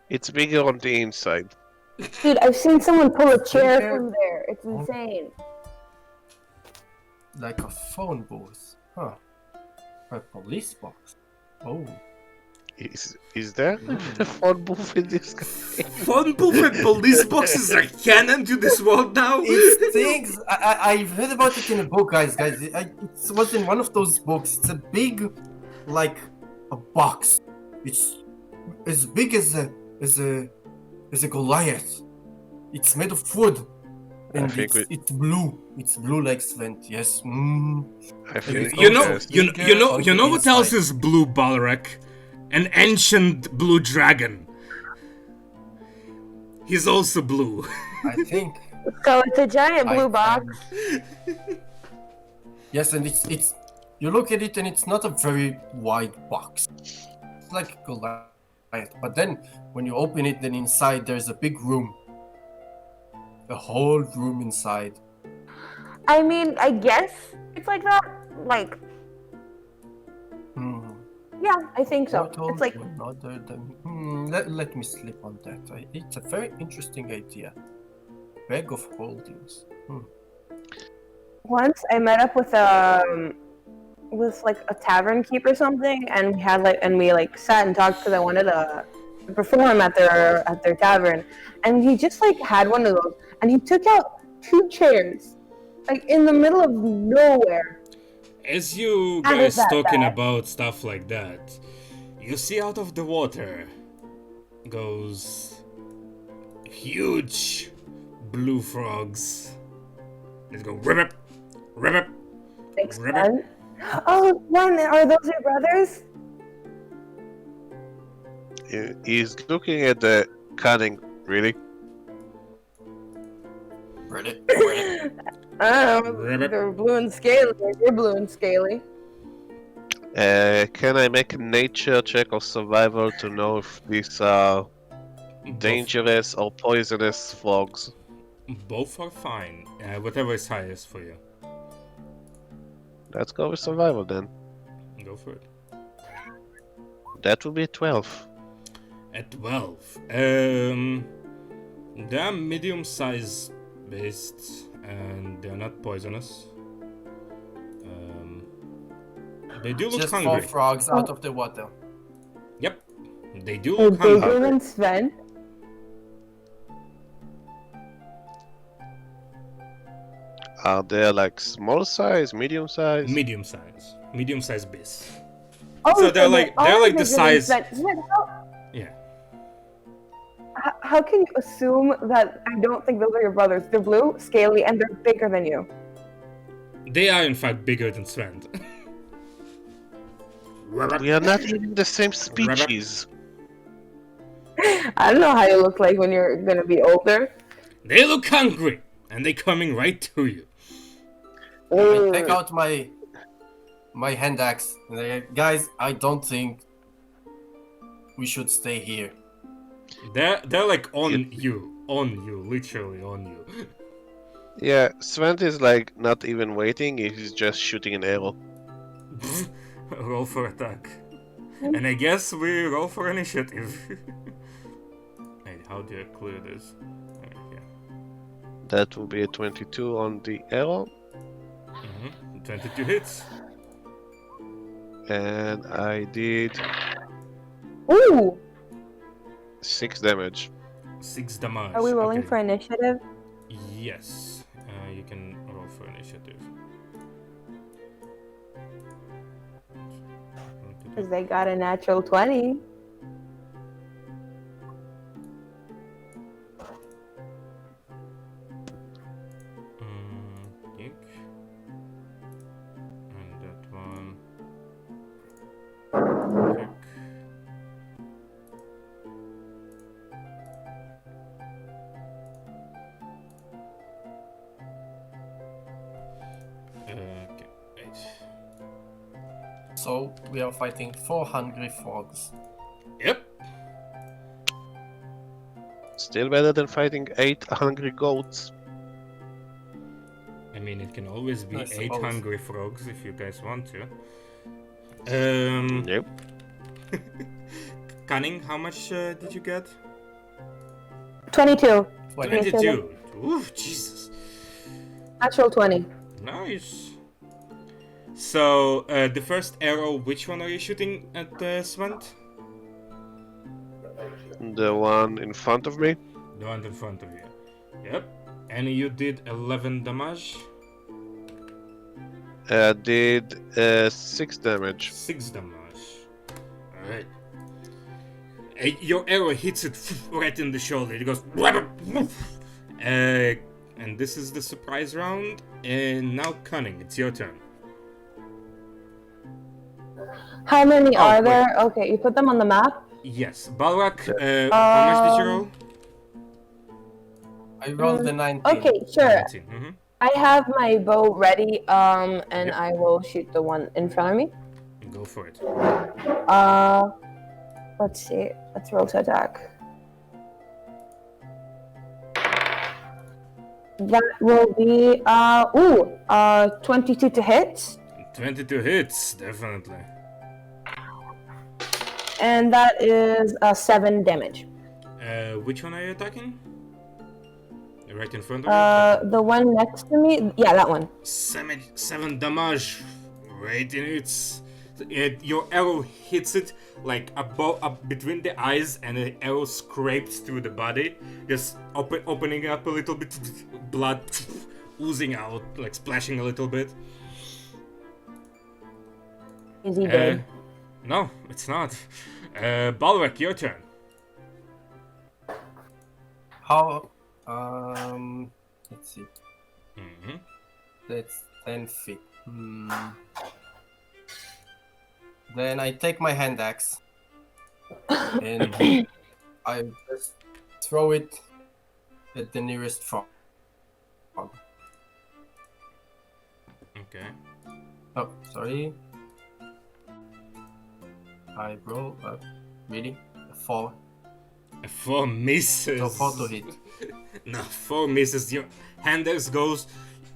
It's bigger on the inside. Dude, I've seen someone pull a chair Bigger? from there. It's insane. Like a phone booth. Huh. A police box. Oh. Is there a phone booth in this game? Phone booth and police boxes are canon to this world now? It's things. I've heard about it in a book, guys. It was in one of those books. It's a big, like, a box. It's as big as a Goliath. It's made of wood, and think it's blue. It's blue like Svent. Yes. Mm. I think You know, yes. you know what else is blue, Balrek? An ancient blue dragon. He's also blue. I think. So it's a giant I blue box. can- Yes, and it's. You look at it, and it's not a very wide box. It's like a Goliath. But then, when you open it, then inside there's a big room. A whole room inside. I mean, I guess it's like that. Like, Hmm. yeah, I think so. What else It's like other than let me slip on that. It's a very interesting idea. Bag of holdings. once I met up with like a tavern keep or something, and we sat and talked because I wanted to perform at their tavern, and he just like had one of those, and he took out 2 chairs, like in the middle of nowhere. As you How guys is that talking bad? about stuff like that, you see out of the water goes huge blue frogs. Let's go ribbit, ribbit. Makes Ribbit. sense. Oh, one, are those your brothers? He's looking at the cunning, really? Reddit. I don't know. Ribbit. They're blue and scaly. You're blue and scaly. Can I make a nature check or survival to know if these are dangerous or poisonous frogs? Both are fine. Whatever is highest for you. Let's go with survival then. Go for it. That will be 12. At 12. They are medium-sized beasts, and they are not poisonous. They do look Just 4 hungry. frogs out of the water. Yep, they do They're look hungry. bigger than Sven. Are they like small size, medium size? Medium-sized beasts. Oh, So they're like the bigger than size. Sven. Sven, Yeah. how can you assume that I don't think those are your brothers? They're blue, scaly, and they're bigger than you. They are in fact bigger than Sven. We are not even the same species. I don't know how you look like when you're gonna be older. They look hungry, and they're coming right to you. I take out my hand axe and I, guys, I don't think we should stay here. They're like on you, literally on you. Yeah, Svent is like not even waiting, he's just shooting an arrow. Roll for attack. And I guess we roll for initiative. Hey, how do I clear this? Yeah. That will be a 22 on the arrow. 22 hits. And I did Ooh! 6 damage. 6 damage. Are we rolling okay. for initiative? Yes. You can roll for initiative. Because they got a natural 20. Kick. And that one. Kick. Okay, wait. So we are fighting 4 hungry frogs. Yep. Still better than fighting 8 hungry goats. I mean, it can always be I 8 suppose. hungry frogs if you guys want to. Yep. Cunning, how much did you get? 22. 22. Ooh, Jesus. Natural 20. Nice. So, the first arrow, which one are you shooting at Svent? The one in front of me. The one in front of you. Yep. And you did 11 damage. Did 6 damage. 6 damage. Alright. Your arrow hits it right in the shoulder. It goes. And this is the surprise round. And now, Cunning, it's your turn. How many Oh, are wait. there? Okay, you put them on the map? Yes. Balrak, how much did you roll? I rolled the 19. Okay, sure. 19. Mhm. I have my bow ready, and I will shoot the one in front of me. Go for it. Let's see. Let's roll to attack. That will be 22 to hit, 22 hits, definitely. and that is 7 damage. Which one are you attacking? Right in front of you? The one next to me, yeah, that one. 7 damage. Right in its. Your arrow hits it like up between the eyes, and the arrow scrapes through the body, just opening up a little bit, blood oozing out, like splashing a little bit. Is he dead? No, it's not. Balrak, your turn. How? Let's see. Mm-hmm. That's 10 feet. Then I take my hand axe and I just throw it at the nearest frog. Okay. Oh, sorry. I roll really a 4. 4 misses. So 4 to hit. No, 4 misses. Your hand axe goes,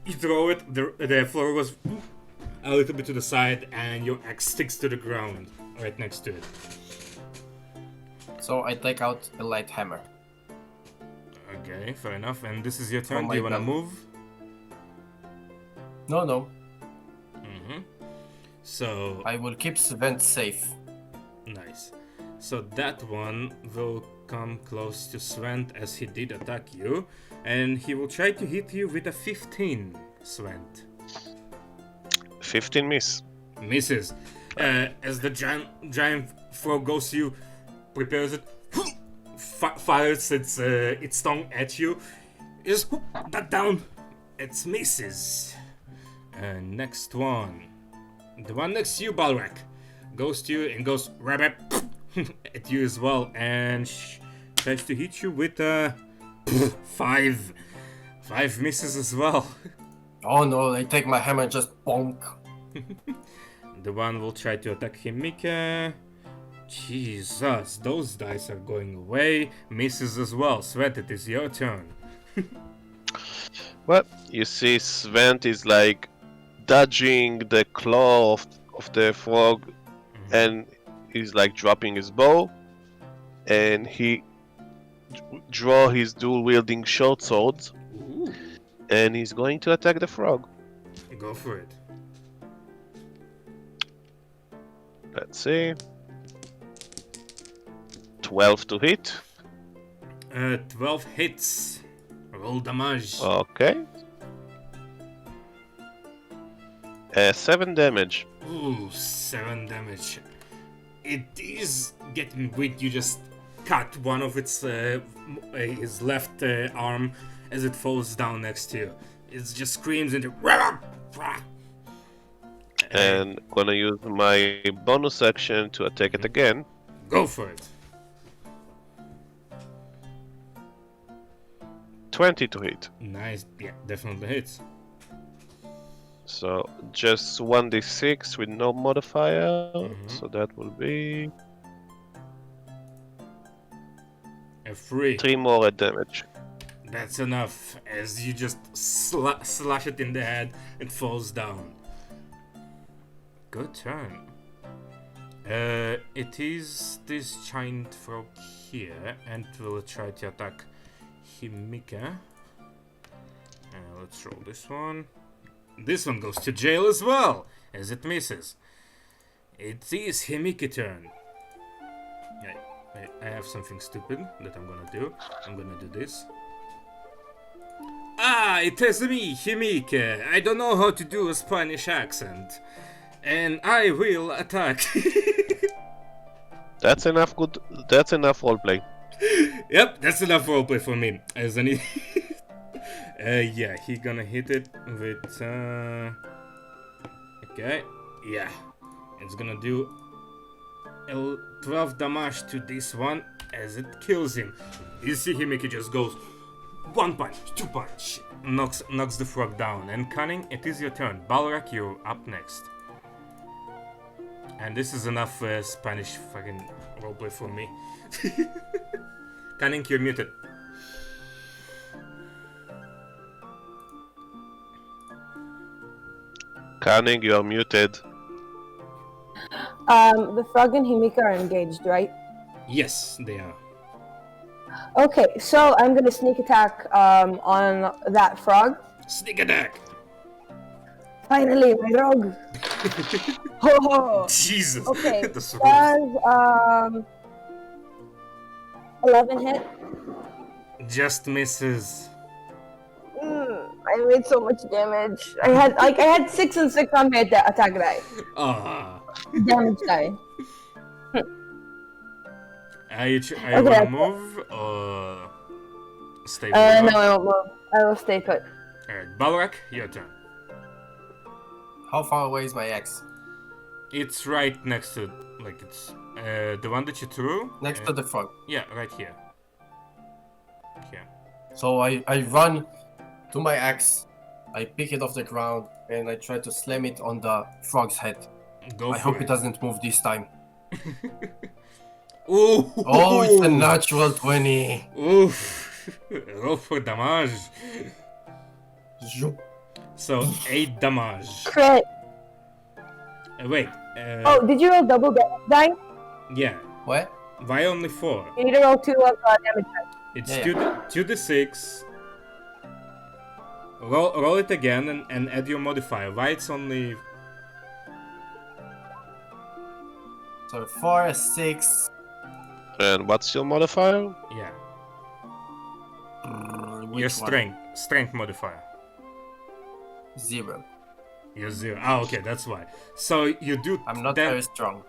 you throw it, the floor goes a little bit to the side, and your axe sticks to the ground right next to it. So I take out a light hammer. Okay, fair enough. And this is your turn. Oh Do you my want to God. move? No. Mm-hmm. So, I will keep Svent safe. nice. So that one will come close to Svent as he did attack you, and he will try to hit you with a 15, Svent. 15 miss. Misses. As the giant frog goes to you, prepares it, fires its tongue at you, is that down. It misses. Next one. The one next to you, Balrak. goes to you and goes rabbit at you as well, and tries to hit you with 5 misses as well. Oh no, I take my hammer and just bonk. The one will try to attack Himika. Jesus, those dice are going away. Misses as well. Svet, it is your turn. Well, you see Svent is like dodging the claw of the frog, and he's like dropping his bow, and he draw his dual-wielding short swords. Ooh. And he's going to attack the frog. Go for it. Let's see. 12 to hit. 12 hits. Roll damage. Okay. 7 damage. Ooh, 7 damage. It is getting weak. You just cut one of its his left arm as it falls down next to you. It just screams into. And gonna use my bonus action to attack it again. Go for it. 20 to hit. Nice. Yeah, definitely hits. So just 1d6 with no modifier. So that will be A 3. 3 more damage. That's enough. As you just slash it in the head, it falls down. Good turn. It is this giant frog here, and will try to attack Himika. Let's roll this one. This one goes to jail as well, as it misses. It is Himika's turn. I have something stupid that I'm gonna do. I'm gonna do this. Ah, it is me, Himika. I don't know how to do a Spanish accent. And I will attack. That's enough roleplay. Yep, that's enough roleplay for me. As any yeah, he gonna hit it with okay. Yeah. It's gonna do 12 damage to this one as it kills him. You see Himika just goes 1 punch, 2 punch, knocks the frog down. And Cunning, it is your turn. Balrak, you're up next. And this is enough Spanish fucking roleplay for me. Cunning, you're muted. Cunning, you are muted. The frog and Himika are engaged, right? Yes, they are. Okay, so I'm gonna sneak attack on that frog. Sneak attack! Finally, my rogue. Oh, Jesus. okay. That's Does 11 hit? Just misses. I made so much damage. I had 6 and 6 on my attack die. Ah. Damage die. Are you wanna move or stay put? No, I won't move. I will stay put. Alright, Balrak, your turn. How far away is my axe? It's right next to, like, it's the one that you threw. Next to the frog. Yeah, right here. Here. So I run to my axe, I pick it off the ground, and I try to slam it on the frog's head. Go I for hope it it. doesn't move this time. Ooh. Oh, it's a natural 20. Oof. Roll for damage. Zoop. So 8 damage. Crit. Wait. Oh, did you roll double damage die? Yeah. What? Why only 4? You need to roll 2 of damage die. It's Yeah. 2d6. Roll it again and add your modifier. Why it's only... So 4, 6. And what's your modifier? Yeah. Which Your one? strength modifier. 0. You're 0. Ah, okay, that's why. So you do I'm not 10, very strong.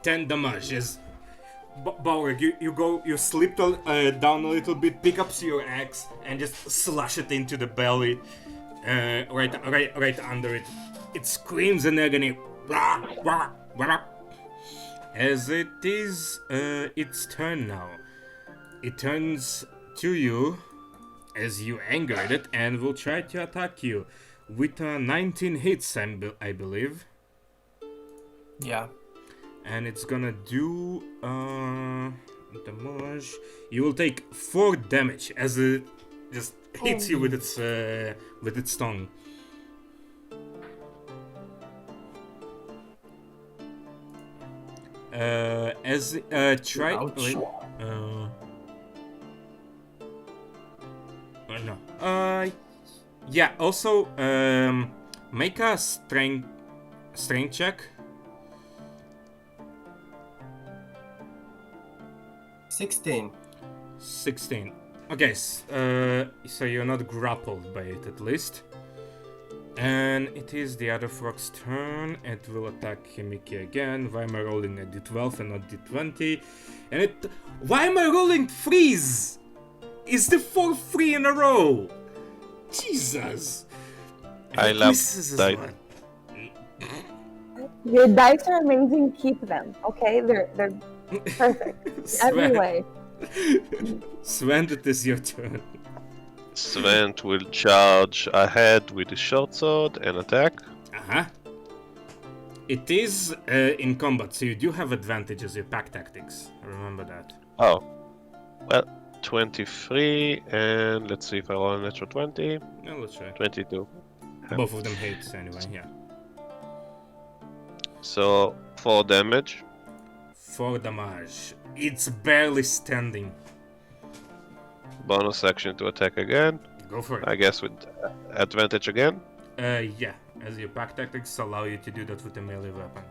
10 damage. Yes. Bauer, you slip down a little bit, pick up your axe, and just slash it into the belly, right under it. It screams in agony. as it is its turn now. It turns to you as you angered it and will try to attack you with 19 hits, I believe. Yeah. And it's gonna do damage. You will take 4 damage as it just hits you with its tongue. Try. Ouch. Wait, no. Yeah. Also, make a strength check. 16. 16. Okay. So you're not grappled by it at least. And it is the other frog's turn. It will attack Himiki again. Why am I rolling a d12 and not d20? And it... Why am I rolling 3s? It's the 4th 3 in a row! Jesus! And I love this that. one. Your dice are amazing. Keep them, okay? They're perfect in every Sven. way. Sven, it is your turn. Sven will charge ahead with his short sword and attack. Uh-huh. It is in combat, so you do have advantage as your pack tactics. Remember that. Oh. Well, 23, and let's see if I roll a natural 20. Yeah, let's try. 22. Both of them hits anyway, yeah. So, 4 damage. 4 damage. It's barely standing. Bonus action to attack again. Go for it. I guess with advantage again. Yeah, as your pack tactics allow you to do that with a melee weapon.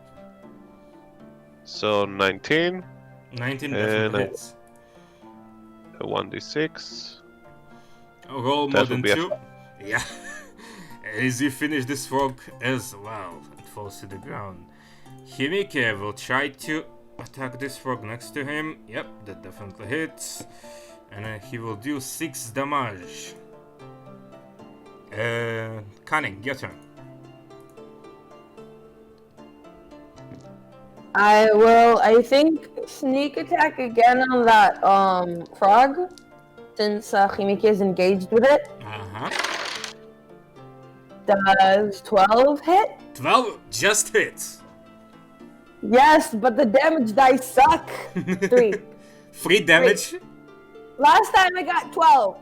So 19, 19 And definitely I- hits. a 1d6. Roll more That than would be a 2. Yeah. As you finish this frog as well, it falls to the ground. Himike will try to attack this frog next to him. Yep, that definitely hits. And he will do 6 damage. Cunning, your turn. I will, I think, sneak attack again on that frog, since Himiki is engaged with it. Uh-huh. Does 12 hit? 12 just hits. Yes, but the damage dice suck. 3. 3 damage. Last time I got 12.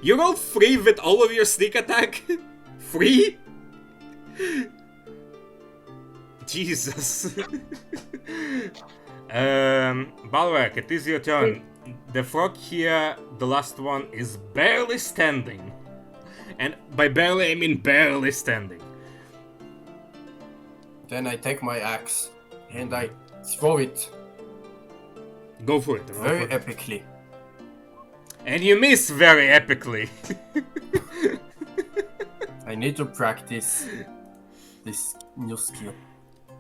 You rolled 3 with all of your sneak attack? 3? Jesus. Balrak, it is your turn. The frog here, the last one, is barely standing. And by barely, I mean barely standing. Then I take my axe and I throw it Go for it. roll very for it. epically. And you miss very epically. I need to practice this new skill.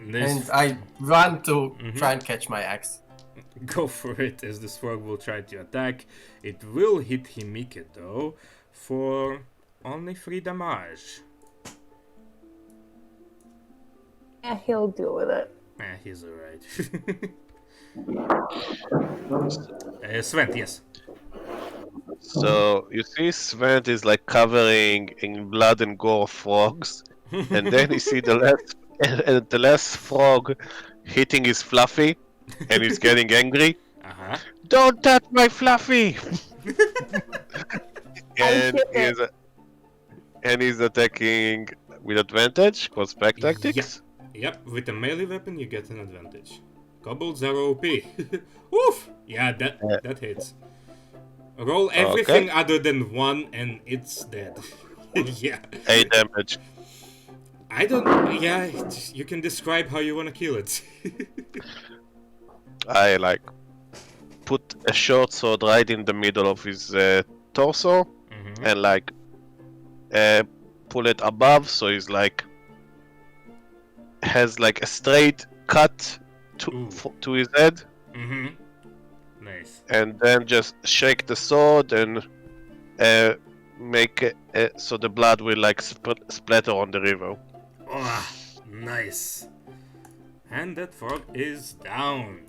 This- And I run to try and catch my axe. Go for it, as this frog will try to attack. It will hit Himike though, for only 3 damage. Yeah, he'll deal with it. He's alright. Sven, yes. So you see Sven is like covering in blood and gore frogs, and then you see the last frog hitting his Fluffy, and he's getting angry. Uh-huh. Don't touch my Fluffy! and skip it. he's attacking with advantage, cause pack tactics. Yep, with a melee weapon you get an advantage. Kobolds are OP. Oof! Yeah, that hits. Roll everything other than 1 and it's dead. Yeah. 8 damage. I don't... Yeah, you can describe how you want to kill it. I like put a short sword right in the middle of his torso, and like pull it above, so he's like has like a straight cut to his head, Nice. and then just shake the sword and make it so the blood will like splatter on the river. Oh, nice. And that frog is down.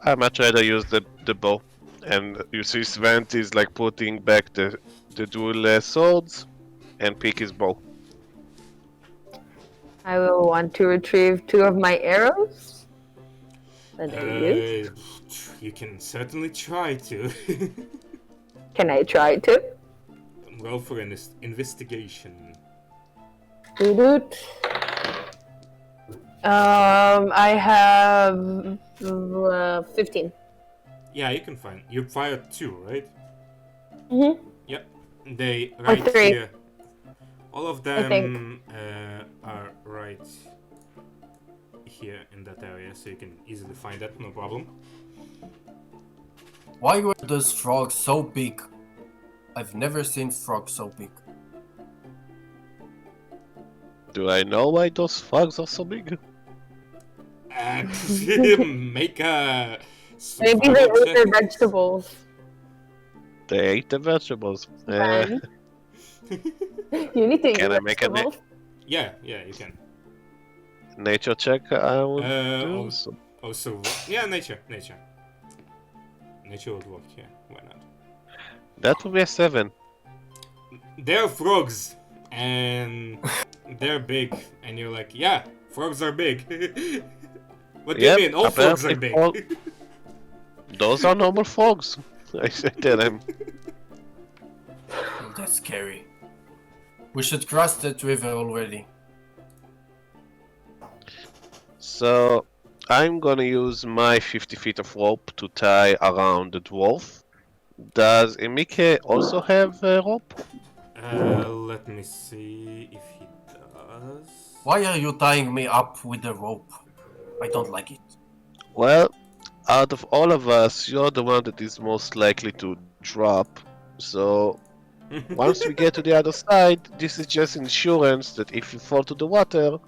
I much rather use the bow. And you see Svent is like putting back the dual swords and pick his bow. I will want to retrieve 2 of my arrows. That I used. You can certainly try to. Can I try to? Roll for an investigation. Doot. I have 15. Yeah, you can find. You fired 2, right? Mm-hmm. Yep. They right 3. here. All of them are right here in that area, so you can easily find that, no problem. Why were those frogs so big? I've never seen frogs so big. Do I know why those frogs are so big? Make a. Maybe they ate their vegetables. They ate the vegetables. You need to eat Can I make a vegetables. Yeah, you can. Nature check I will do. Also, yeah, nature. Nature would work, yeah, why not? That would be a 7. They're frogs, and they're big, and you're like, yeah, frogs are big. What do you mean? All frogs are big. Those are normal frogs, I tell him. Oh, that's scary. We should cross that river already. So, I'm gonna use my 50 feet of rope to tie around the dwarf. Does Emike also have a rope? Let me see if he does. Why are you tying me up with the rope? I don't like it. Well, out of all of us, you're the one that is most likely to drop. So, once we get to the other side, this is just insurance that if you fall to the water,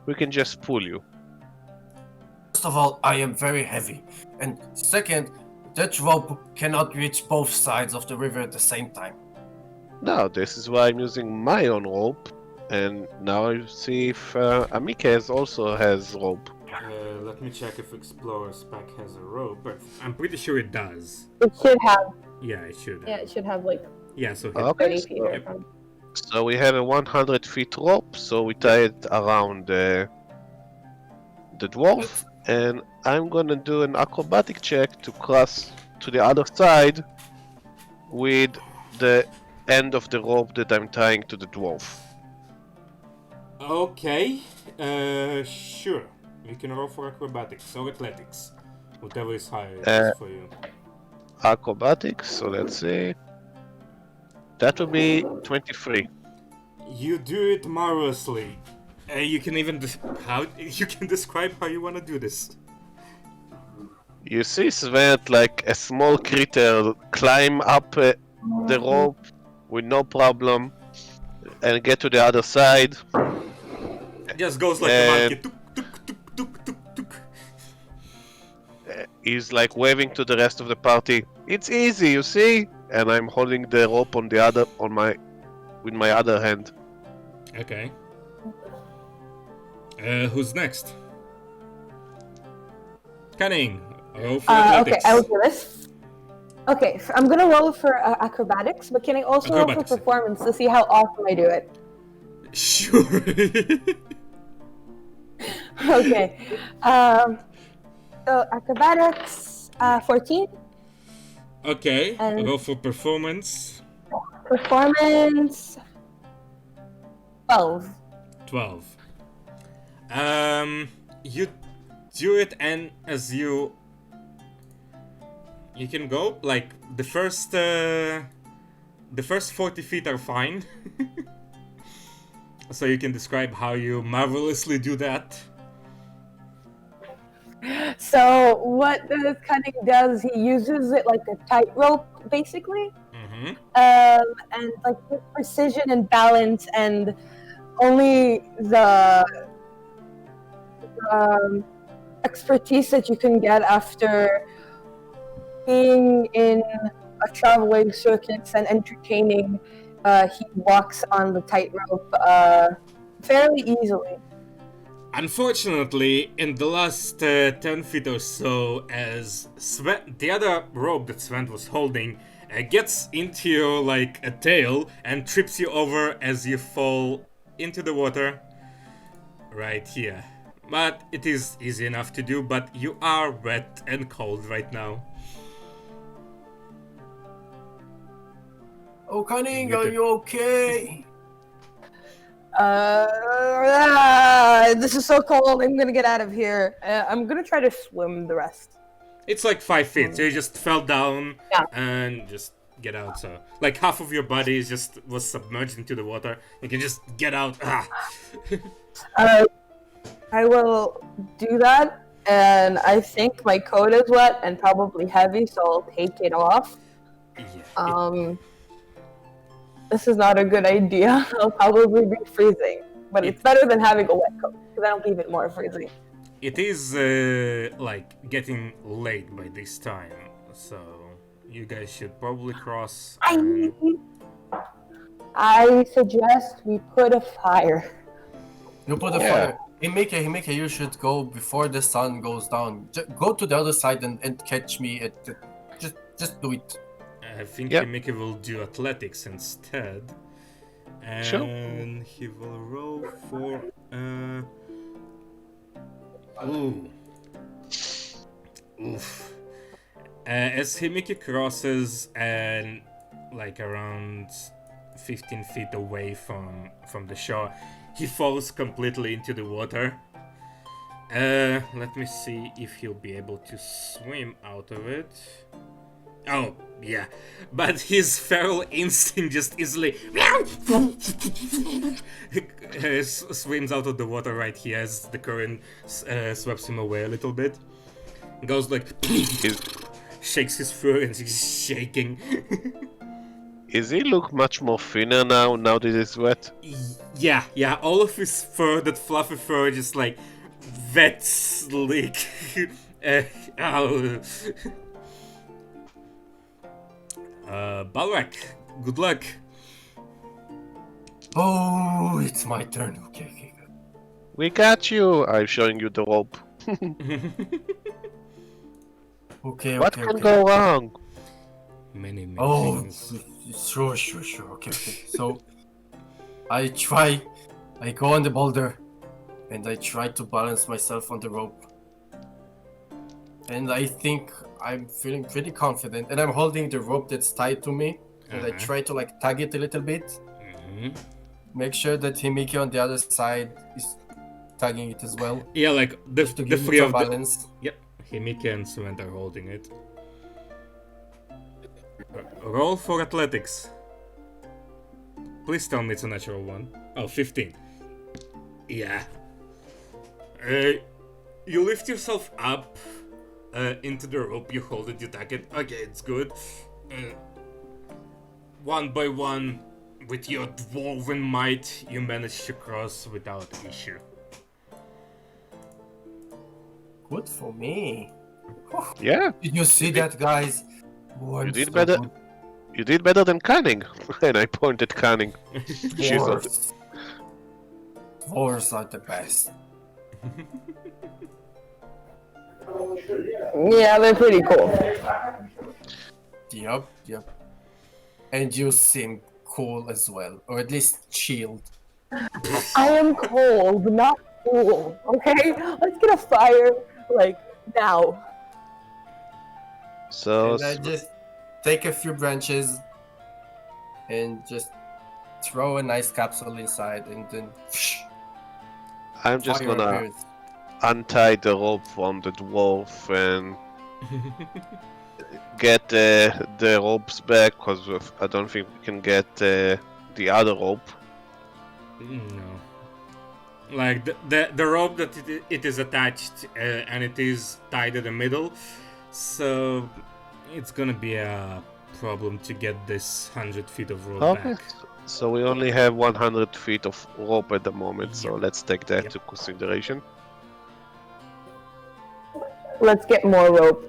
we can just pull you. First of all, I am very heavy. And second, that rope cannot reach both sides of the river at the same time. Now, this is why I'm using my own rope. And now I see if Amike also has rope. Let me check if Explorer's pack has a rope, but I'm pretty sure it does. It should have. Yeah, it should. Yeah, it should have like Yeah, so 30 feet or something. So we have a 100 feet rope, so we tie it around the dwarf, and I'm gonna do an acrobatic check to cross to the other side with the end of the rope that I'm tying to the dwarf. Okay, sure. You can roll for acrobatics or athletics, whatever is higher for you. Acrobatics, so let's see. That will be 23. You do it marvelously. You can even describe how you want to do this. You see Sven, like a small critter, climb up the rope with no problem and get to the other side. It just goes like a monkey. Tuk, tuk, tuk, tuk, tuk, tuk. He's like waving to the rest of the party. It's easy, you see? And I'm holding the rope with my other hand. Okay. Who's next? Cunning. Roll for athletics. Okay, I will do this. Okay, I'm gonna roll for acrobatics, but can I also roll for performance to see how awesome I do it? Sure. Okay. So acrobatics, 14. Okay. And roll for performance. Performance, 12. 12. You do it, and as you can go like the first 40 feet are fine. So you can describe how you marvelously do that. So what this cunning does, he uses it like a tightrope, basically. Mm-hmm. And like with precision and balance, and only the expertise that you can get after being in a traveling circuits and entertaining he walks on the tightrope fairly easily. Unfortunately, in the last 10 feet or so, as the other rope that Sven was holding gets into your, like, a tail and trips you over as you fall into the water right here. But it is easy enough to do, but you are wet and cold right now. Oh, Cunning, are you okay? This is so cold. I'm gonna get out of here. I'm gonna try to swim the rest. It's like 5 feet, so you just fell down and just get out. So, like, half of your body was submerged into the water. You can just get out. I will do that, and I think my coat is wet and probably heavy, so I'll take it off. Yeah. This is not a good idea. I'll probably be freezing, but it's better than having a wet coat, because that'll leave it more freezing. It is, like, getting late by this time, so you guys should probably cross. I suggest we put a fire. You put a fire. Himeka, you should go before the sun goes down. Go to the other side and catch me. Just do it. I think Himeka will do athletics instead. And he will roll for... Oof. As Himeki crosses and like around 15 feet away from the shore, he falls completely into the water. Let me see if he'll be able to swim out of it. Oh, yeah. But his feral instinct just easily swims out of the water right here as the current sweeps him away a little bit. Goes like... shakes his fur and he's shaking. Is he look much more thinner now that he's wet? Yeah. All of his fur, that fluffy fur, just like wet, slick. Balrak, good luck. Oh, it's my turn. Okay. We got you. I'm showing you the rope. Okay. What can go wrong? Many things. Sure. Okay. So, I go on the boulder, and I try to balance myself on the rope. And I think I'm feeling pretty confident, and I'm holding the rope that's tied to me, and I try to like tug it a little bit. Make sure that Himeki on the other side is tugging it as well. Yeah, like the three of balance. Yep, Himeki and Sven are holding it. Roll for athletics. Please tell me it's a natural one. Oh, 15. Yeah. You lift yourself up into the rope, you hold it, you tag it. Okay, it's good. One by one, with your dwarven might, you manage to cross without issue. Good for me. Yeah. Did you see that, guys? You did better. You did better than Cunning. And I pointed Cunning. Dwarves are the best. Yeah, they're pretty cool. Yep. And you seem cool as well, or at least chilled. I am cold, not cool. Okay, let's get a fire like now. So and I just take a few branches and just throw a nice capsule inside, and then I'm just gonna untie the rope from the dwarf and get the ropes back, because I don't think we can get the other rope. No. Like the rope that it is attached and it is tied in the middle, so it's gonna be a problem to get this 100 feet of rope back. So we only have 100 feet of rope at the moment, so let's take that to consideration. Let's get more rope.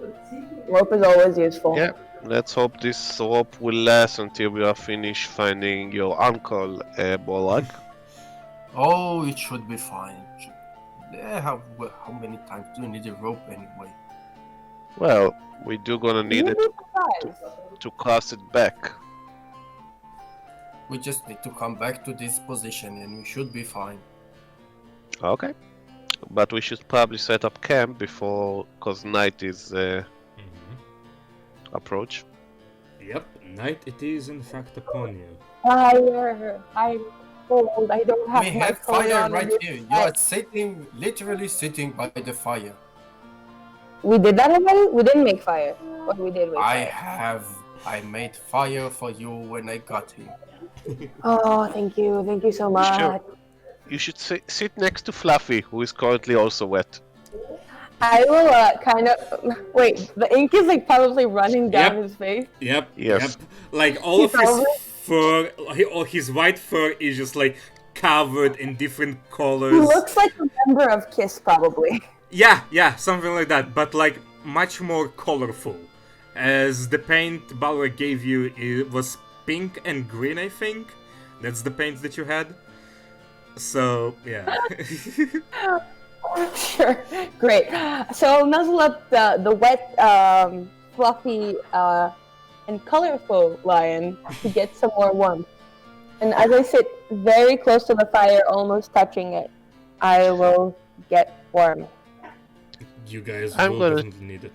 Rope is always useful. Yeah, Let's hope this rope will last until we are finished finding your uncle, Bolak. Oh, it should be fine. How many times do you need a rope anyway? Well, we do gonna need You'd it be surprised. to cast it back. We just need to come back to this position and we should be fine. Okay. But we should probably set up camp before, cause night is approach. Yep, night it is in fact upon you. Fire! I'm cold. I don't have We my have phone fire on right this here. You side. are sitting, literally sitting by the fire. We did that already? We didn't make fire. Or we did make I fire? have. I made fire for you when I got here. Oh, thank you. Thank you so much. Sure. You should sit next to Fluffy, who is currently also wet. I will kind of... Wait, the ink is like probably running down Yep. his face. Yep. Yes. Yep. Like all of his Probably. fur, all his white fur is just like covered in different He colors. looks like a member of KISS, probably. Yeah, something like that, but like much more colorful. As the paint Balor gave you, it was pink and green, I think. That's the paint that you had. So, yeah. Sure, great. So I'll nuzzle up the wet, fluffy, and colorful lion to get some more warmth. And as I sit very close to the fire, almost touching it, I will get warm. You guys I'm will gonna- definitely need it.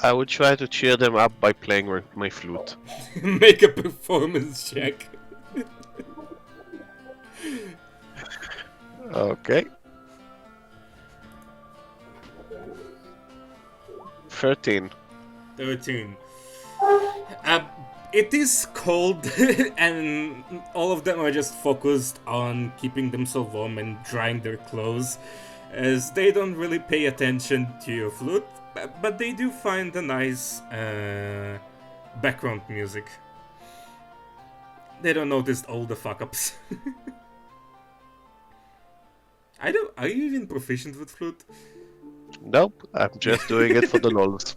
I will try to cheer them up by playing with my flute. Make a performance check. Okay. 13. 13. It is cold, and all of them are just focused on keeping themselves warm and drying their clothes, as they don't really pay attention to your flute, but they do find a nice background music. They don't notice all the fuck-ups. Are you even proficient with flute? Nope, I'm just doing it for the lols.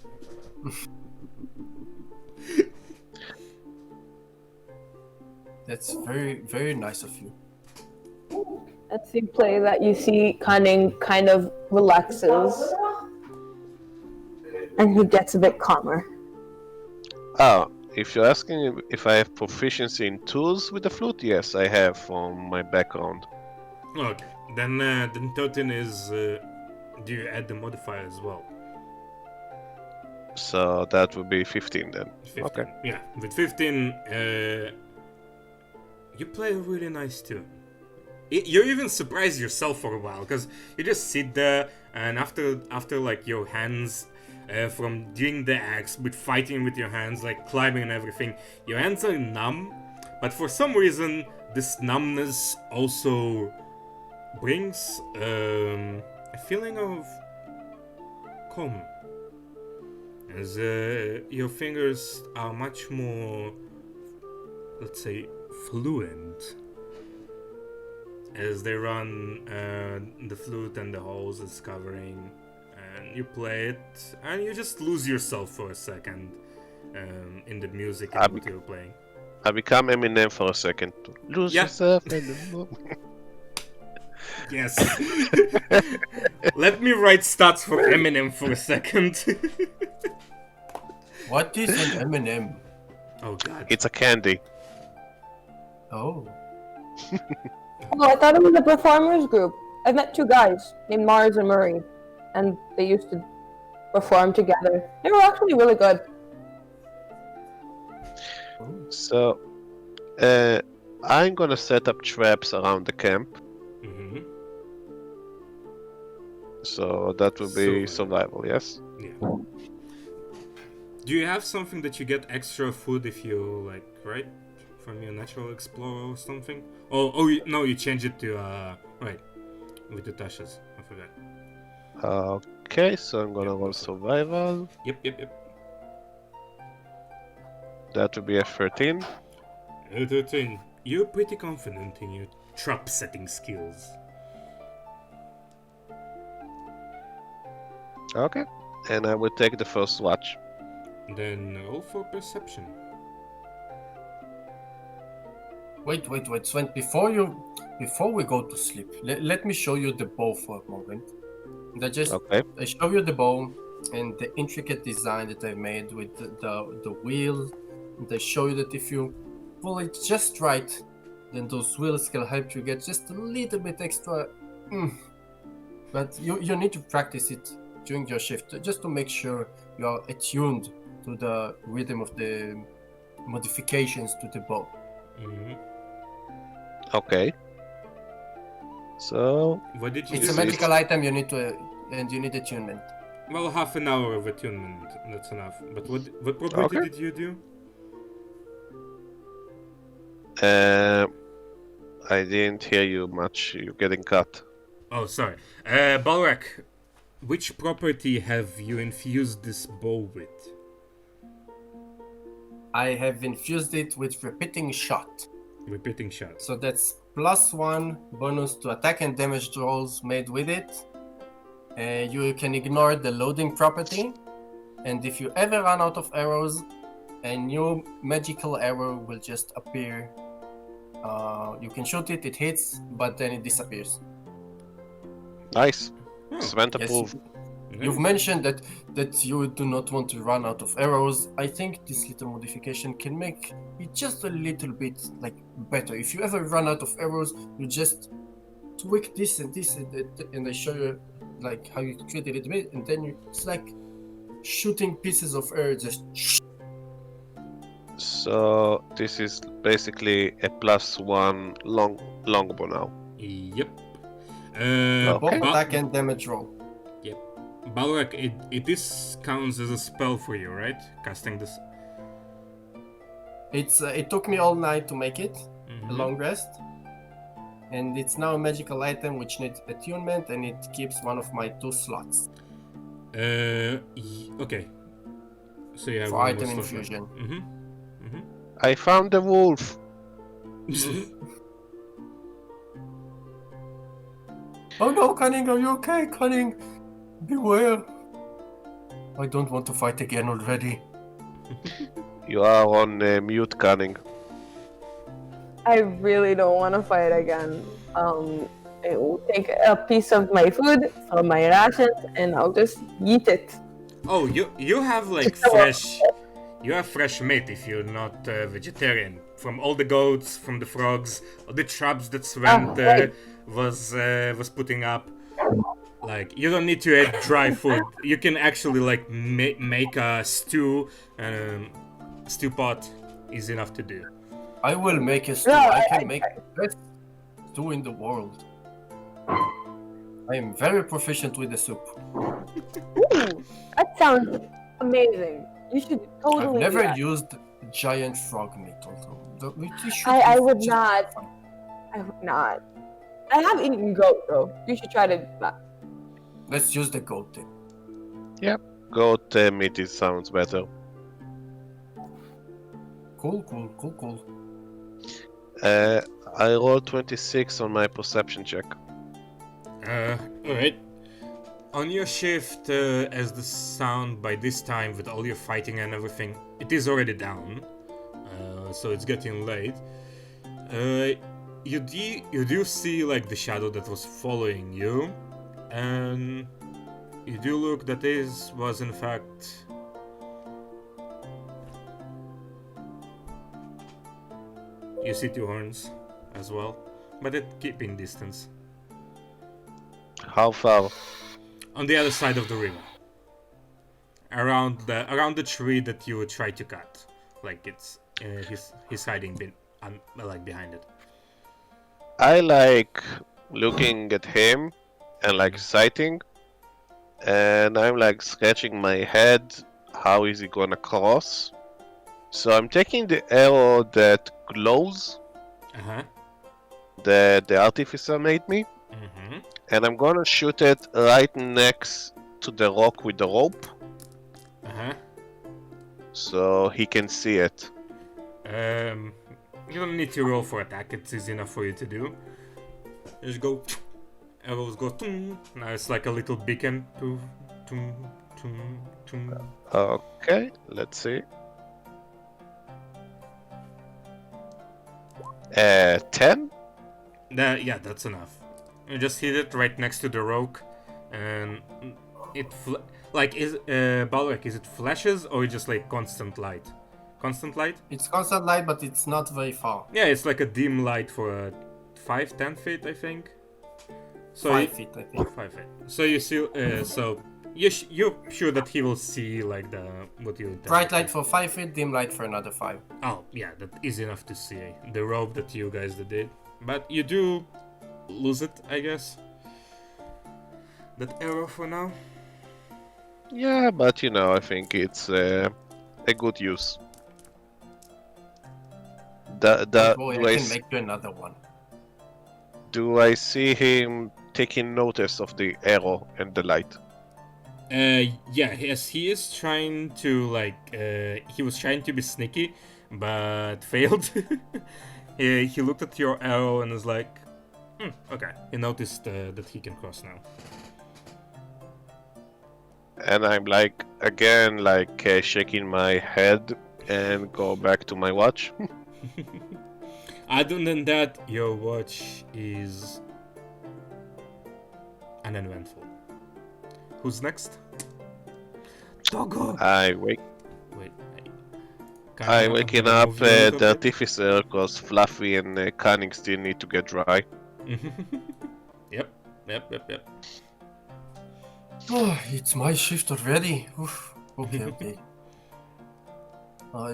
That's very, very nice of you. As you play that, you see Cunning kind of relaxes. And he gets a bit calmer. Oh, if you're asking if I have proficiency in tools with the flute, yes, I have from my background. Okay, then 13 is... do you add the modifier as well? So that would be 15 then. 15. Okay. Yeah, with 15, you play a really nice tune. You even surprise yourself for a while, because you just sit there, and after like your hands, from doing the axe, with fighting with your hands, like climbing and everything, your hands are numb, but for some reason, this numbness also brings a feeling of calm. As your fingers are much more, let's say, fluent, as they run the flute and the hose is covering, and you play it, and you just lose yourself for a second in the music and what you're playing. I become Eminem for a second. Lose Yeah. yourself in the moment. Yes. Let me write stats for Eminem for a second. What is an M&M? Oh god. It's a candy. Oh. Oh, I thought it was a performers group. I met two guys named Mars and Murray, and they used to perform together. They were actually really good. So, I'm gonna set up traps around the camp. Mm-hmm. So that will be survival, yes? Yeah. Do you have something that you get extra food if you like, right? From your natural explorer or something? No, you change it to right, with the tashes. I forgot. Okay, so I'm gonna roll survival. Yep. That will be a 13. 13. You're pretty confident in your trap setting skills. Okay. And I will take the first watch. Then roll for perception. Wait, Sven. Before we go to sleep, let me show you the bow for a moment. I show you the bow and the intricate design that I made with the wheel. And I show you that if you pull it just right, then those wheels can help you get just a little bit extra. But you need to practice it during your shift just to make sure you are attuned to the rhythm of the modifications to the bow. Mm-hmm. Okay. So what did you It's do? a magical item you need attunement. Well, half an hour of attunement, that's enough. But what property did you do? I didn't hear you much. You're getting cut. Oh, sorry. Balrak, which property have you infused this bow with? I have infused it with repeating shot. Repeating shot. So that's +1 bonus to attack and damage rolls made with it. You can ignore the loading property. And if you ever run out of arrows, a new magical arrow will just appear. You can shoot it, it hits, but then it disappears. Nice. Sven approved. You've mentioned that you do not want to run out of arrows. I think this little modification can make it just a little bit better. If you ever run out of arrows, you just tweak this and this and I show you how you treat it a bit, and then it's like shooting pieces of air just. So this is basically a +1 longbow now. Yep. Both attack and damage roll. Yep. Balrak, this counts as a spell for you, right? Casting this. It took me all night to make it, a long rest, and it's now a magical item which needs attunement, and it keeps one of my 2 slots. Okay. So you have for item infusion. I found the wolf. Oh no, Cunning, are you okay? Cunning, beware. I don't want to fight again already. You are on mute, Cunning. I really don't want to fight again. It will take a piece of my food from my rations, and I'll just eat it. Oh, you have fresh. You have fresh meat if you're not vegetarian. From all the goats, from the frogs, all the traps that Sven was putting up. You don't need to add dry food. You can actually make a stew. Stew pot is enough to do. I will make a stew. I can make the best stew in the world. I am very proficient with the soup. Ooh, that sounds amazing. You should totally. I've never used giant frog meat. I would not. I would not. I have eaten goat though. You should try to. Let's use the goat then. Yep, goat meat sounds better. Cool. I rolled 26 on my perception check. Alright. On your shift, as the sound by this time, with all your fighting and everything, it is already down. So it's getting late. You do see the shadow that was following you, and you do look that was in fact you see 2 horns as well, but at keeping distance. How far? On the other side of the river, around the tree that you would try to cut, it's he's hiding behind it. I looking at him and sighting, and I'm scratching my head. How is he gonna cross? So I'm taking the arrow that glows, that the artificer made me, and I'm gonna shoot it right next to the rock with the rope, so he can see it. You don't need to roll for attack, it's easy enough for you to do. Just go, arrows go, now it's like a little beacon, Okay, let's see. 10? Yeah, that's enough. You just hit it right next to the rock, and it Balrek, is it flashes or just like constant light? Constant light? It's constant light, but it's not very far. Yeah, it's like a dim light for 5-10 feet, I think. So 5 feet, I think. 5 feet. So you see, so you're sure that he will see like what you. Bright light for 5 feet, dim light for another 5. Oh yeah, that is enough to see the rope that you guys did. But you do lose it, I guess. That arrow for now. Yeah, but I think it's a good use. Boy, I can make you another one. Do I see him taking notice of the arrow and the light? Yeah, yes, he is trying to he was trying to be sneaky, but failed. He looked at your arrow and was like, okay. He noticed that he can cross now. And I'm shaking my head and go back to my watch. Other than that, your watch is uneventful. Who's next? Doggo! I wake. Wait. I'm waking up the artificer because Fluffy and Cunning still need to get dry. Yep. Oh, it's my shift already. Oof. Okay.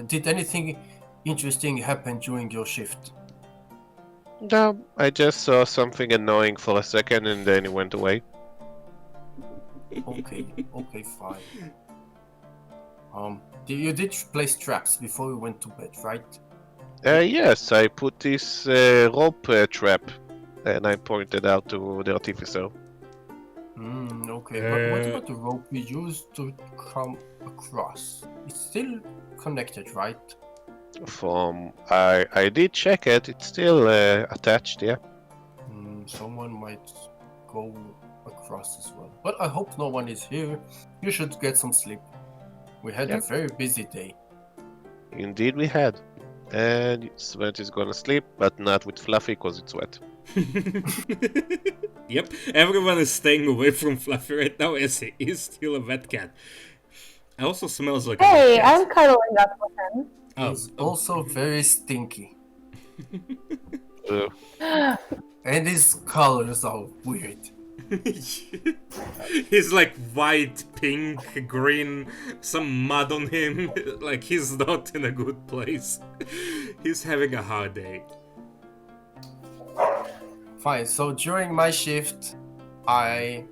Did anything interesting happen during your shift? No, I just saw something annoying for a second and then it went away. Okay, fine. You did place traps before we went to bed, right? Yes, I put this rope trap and I pointed out to the artificer. Okay, but what about the rope we used to come across? It's still connected, right? I did check it, it's still attached, yeah. Someone might go across as well. But I hope no one is here. You should get some sleep. We had a very busy day. Indeed we had. And Sven is gonna sleep, but not with Fluffy because it's wet. Yep, everyone is staying away from Fluffy right now as he is still a wet cat. It also smells like a wet cat. I'm cuddling up with him. He's also very stinky. Uh, And his colors are weird. He's like white, pink, green, some mud on him. Like he's not in a good place. He's having a hard day. Fine, so during my shift, I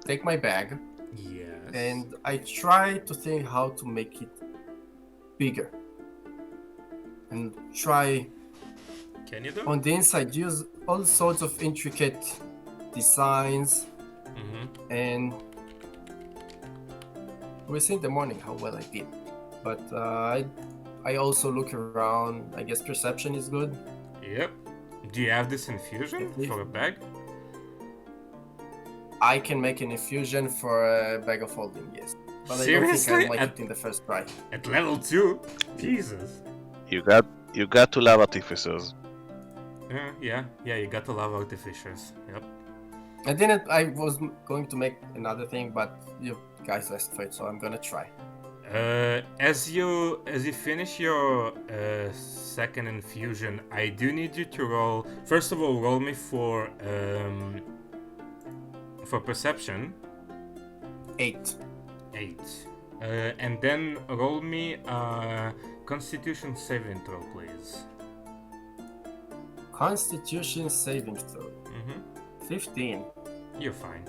take my bag Yes. and I try to think how to make it bigger. And try Can you do? on the inside use all sorts of intricate designs, and we'll see in the morning how well I did. But I also look around. I guess perception is good. Yep. Do you have this infusion for a bag? I can make an infusion for a bag of holding, yes. But I don't Seriously? think I'll make it in the first try. At level 2? Jesus. you got to love artificers. Yeah, you got to love artificers. Yep. I was going to make another thing, but you guys asked for it, so I'm gonna try. As you finish your second infusion, I do need you to roll. First of all, roll me for perception. 8. 8. And then roll me a Constitution saving throw, please. Constitution saving throw. 15. You're fine.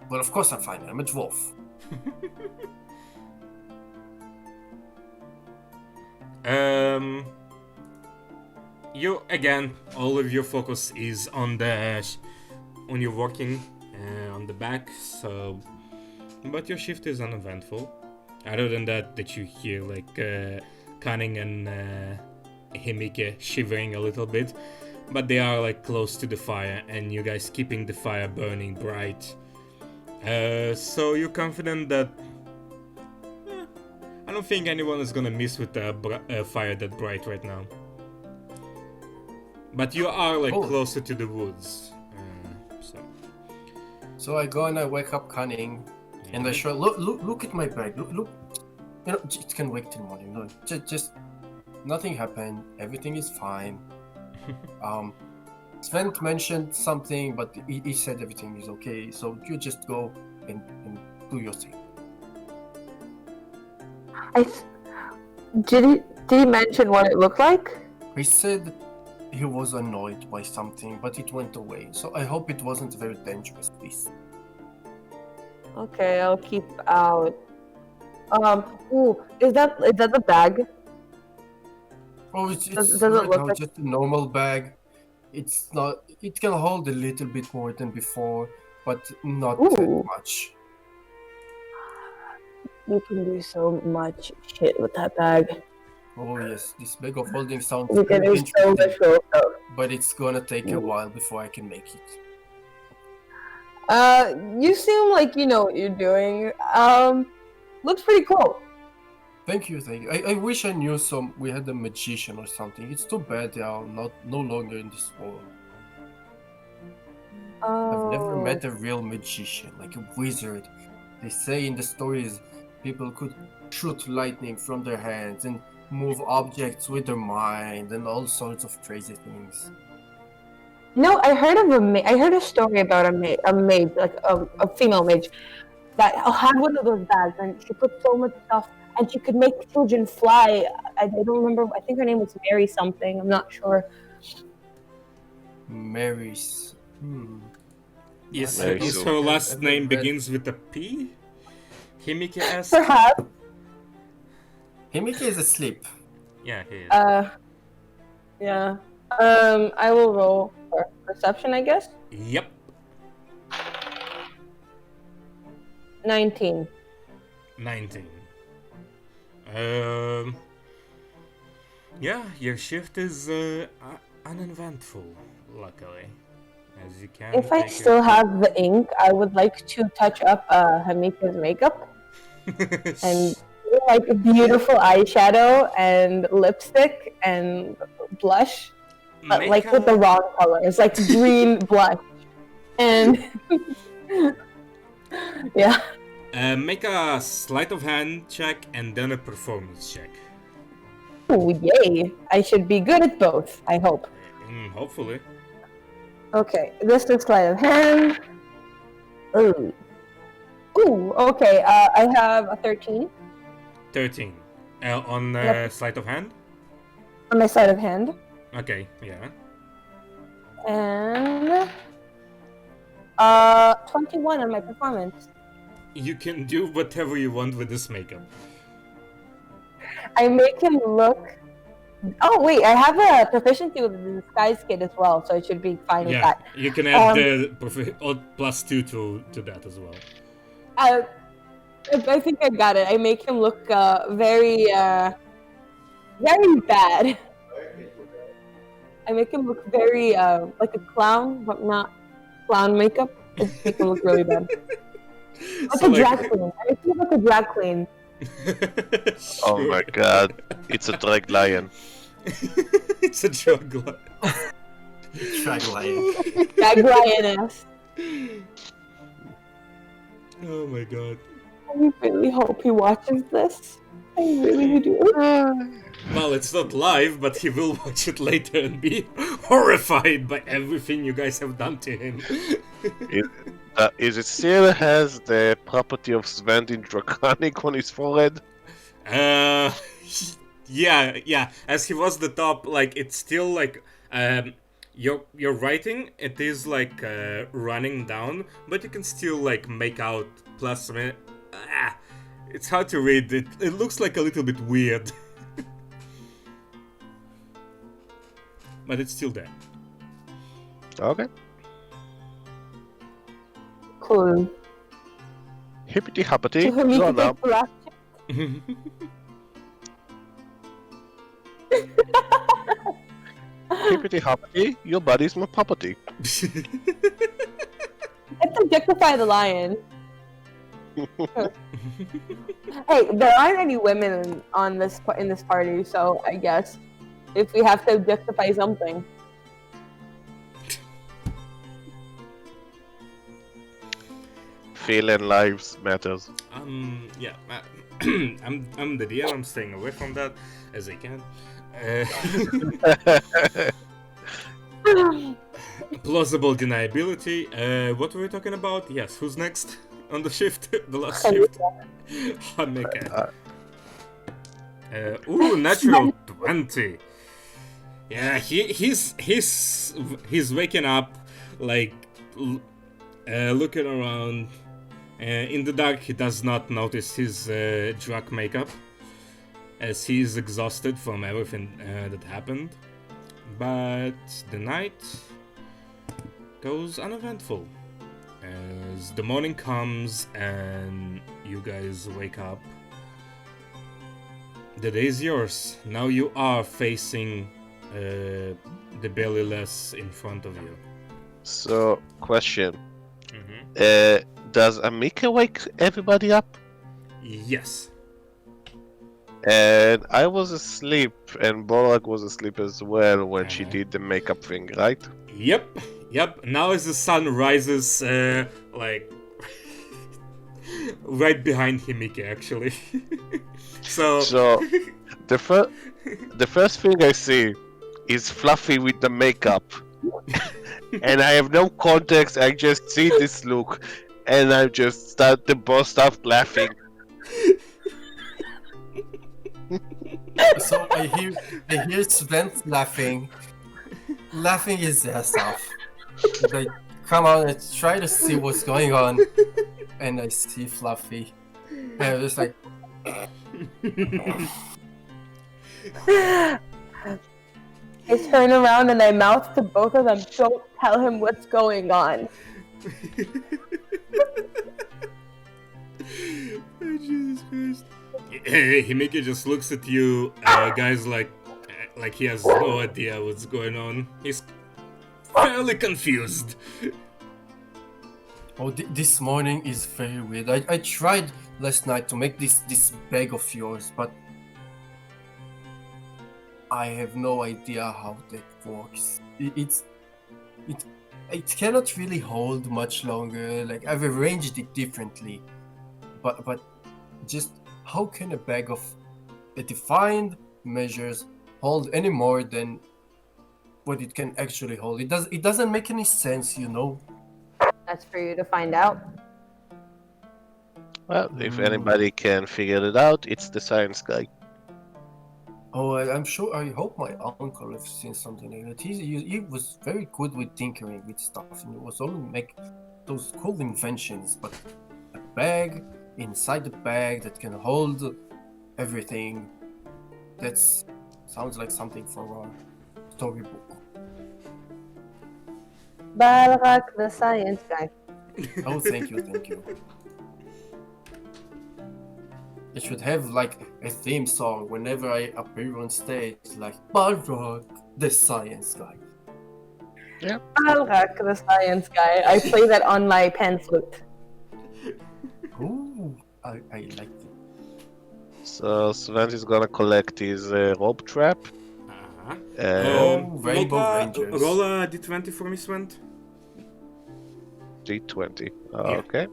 Well, of course I'm fine. I'm a dwarf. You again, all of your focus is on on your walking on the back. So, but your shift is uneventful. Other than that you hear like Cunning and Himike shivering a little bit, but they are like close to the fire, and you guys keeping the fire burning bright. So you're confident that... I don't think anyone is gonna miss with a fire that bright right now. But you are like closer to the woods. So I go and I wake up Cunning, and I show look at my bag. Look. You know, it can wait till morning. No, just nothing happened. Everything is fine. Sven mentioned something, but he said everything is okay. So you just go and do your thing. Did he mention what it looked like? He said he was annoyed by something, but it went away. So I hope it wasn't very dangerous, please. Okay, I'll keep out. Is that the bag? Oh, it's does it look like... just a normal bag. It's not. It can hold a little bit more than before, but not that much. You can do so much shit with that bag. Oh yes, this bag of holding sounds you can do so much stuff. But it's gonna take a while before I can make it. You seem like you know what you're doing. Looks pretty cool. Thank you. I wish I knew we had a magician or something. It's too bad they are no longer in this world. I've never met a real magician, like a wizard. They say in the stories people could shoot lightning from their hands and move objects with their mind and all sorts of crazy things. No, I heard of I heard a story about a maid, like a female mage, that had one of those bags, and she put so much stuff, and she could make children fly. I don't remember. I think her name was Mary something. I'm not sure. Mary's. Is her last name begins with a P? Himiki asks. Perhaps. Himiki is asleep. Yeah, he is. Yeah. I will roll for perception, I guess. Yep. 19. 19. Yeah, your shift is uneventful, luckily. As you can. If I still have the ink, I would like to touch up Hamika's makeup and like beautiful eyeshadow and lipstick and blush, but like with the wrong colors, like green blush. And yeah. Make a sleight of hand check and then a performance check. Oh yay! I should be good at both. I hope. Hopefully. Okay, this is sleight of hand. Ooh. Okay. I have a 13. 13. On sleight of hand? On my sleight of hand. Okay, yeah. And 21 on my performance. You can do whatever you want with this makeup. I make him look... Oh wait, I have a proficiency with the disguise kit as well, so I should be fine with that. Yeah, you can add the +2 to that as well. I think I got it. I make him look very bad. I make him look very like a clown, but not clown makeup. I make him look really bad. Like a drag queen. I make him look like a drag queen. Oh my god, it's a drag lion. It's a drag lion. Drag lion. Drag lioness. Oh my god. I really hope he watches this. I really do. Well, it's not live, but he will watch it later and be horrified by everything you guys have done to him. Is it still has the property of Sven Draconic on his forehead? Yeah. As he was the top, like it's still like your writing. It is like running down, but you can still like make out plus. It's hard to read. It looks like a little bit weird, but it's still there. Okay. Cool. Hippity hoppity. Go on now. Hippity hoppity. Your body's my property. Let's objectify the lion. Hey, there aren't any women on this in this party, so I guess if we have to objectify something. Feeling lives matters. Yeah, I'm the DM. I'm staying away from that as I can. Plausible deniability. What were we talking about? Yes, who's next on the shift? The last shift. Hamika. Ooh, natural 20. Yeah, he's waking up, like looking around. In the dark, he does not notice his drug makeup, as he is exhausted from everything that happened. But the night goes uneventful. As the morning comes and you guys wake up, the day is yours. Now you are facing the bellyless in front of you. So, question. Does Amika wake everybody up? Yes. And I was asleep, and Borak was asleep as well when she did the makeup thing, right? Yep. Now as the sun rises, like right behind Himika, actually. So the first thing I see is Fluffy with the makeup, and I have no context. I just see this look, and I just start laughing. So I hear Sven laughing his ass off. And I come out and try to see what's going on, and I see Fluffy, and I'm just like. I turn around and I mouth to both of them, "Don't tell him what's going on." Oh, Jesus Christ. Himika just looks at you, guys, like he has no idea what's going on. He's fairly confused. Oh, this morning is very weird. I tried last night to make this bag of yours, but I have no idea how that works. It cannot really hold much longer. Like, I've arranged it differently, but just how can a bag of a defined measures hold any more than what it can actually hold? It doesn't make any sense, you know. That's for you to find out. Well, if anybody can figure it out, it's the science guy. Oh, I'm sure. I hope my uncle has seen something like that. He was very good with tinkering with stuff, and he was always make those cool inventions. But a bag inside the bag that can hold everything. That sounds like something from a storybook. Balrak, the science guy. Oh, thank you. It should have like a theme song whenever I appear on stage, like Balrak, the science guy. Yeah. Balrak, the science guy. I play that on my pan flute. Ooh, I like it. So Sven is gonna collect his rope trap. Rainbow Rangers. Roll a d20 for me, Sven. D20. Yeah. Okay.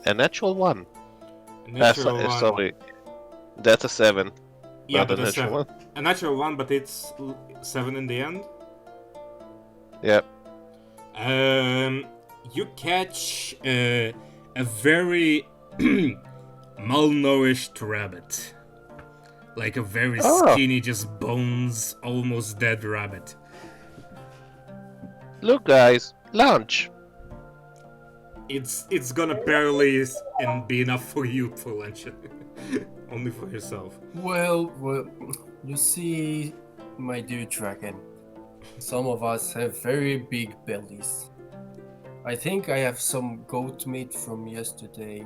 A natural one. Sorry. That's a 7. Yeah, Not but a a natural 7. one. A natural one, but it's 7 in the end. Yep. You catch a very malnourished rabbit. Like a very skinny, just bones, almost dead rabbit. Look, guys, lunch. It's gonna barely be enough for you for lunch. Only for yourself. Well, you see, my dear dragon, some of us have very big bellies. I think I have some goat meat from yesterday.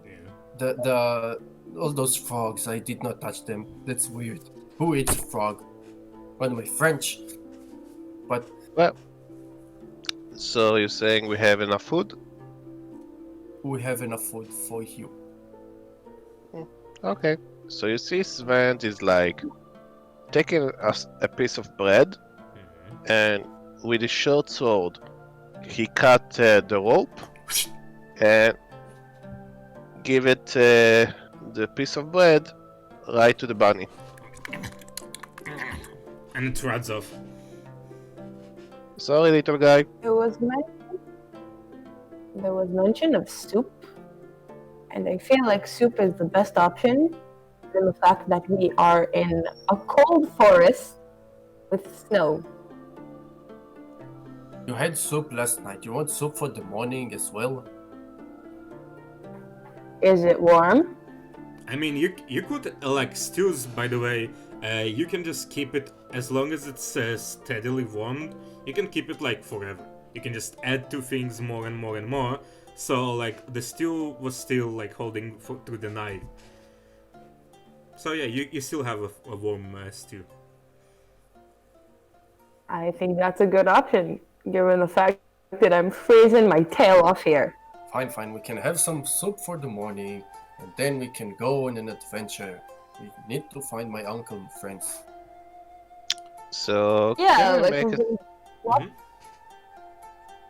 Yeah. All those frogs, I did not touch them. That's weird. Who eats frog? By the way, French. But Well, so you're saying we have enough food? we have enough food for you. Okay. So you see, Sven is like taking a piece of bread, and with his short sword, he cut the rope and give it the piece of bread right to the bunny. And it runs off. Sorry, little guy. There was mention of soup, and I feel like soup is the best option, given the fact that we are in a cold forest with snow. You had soup last night. You want soup for the morning as well? Is it warm? I mean, you could like stews. By the way, you can just keep it as long as it's steadily warmed. You can keep it like forever. You can just add 2 things more and more and more. So like the stew was still like holding through the night. So yeah, you still have a warm stew. I think that's a good option, given the fact that I'm freezing my tail off here. Fine. We can have some soup for the morning, and then we can go on an adventure. We need to find my uncle and friends. So Yeah, can like I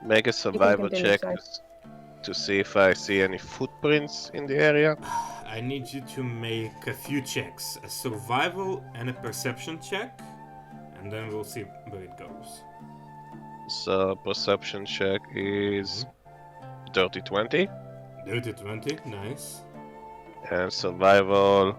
make a survival continue, check sorry. to see if I see any footprints in the area? I need you to make a few checks, a survival and a perception check, and then we'll see where it goes. So perception check is dirty 20, Dirty 20, nice. and survival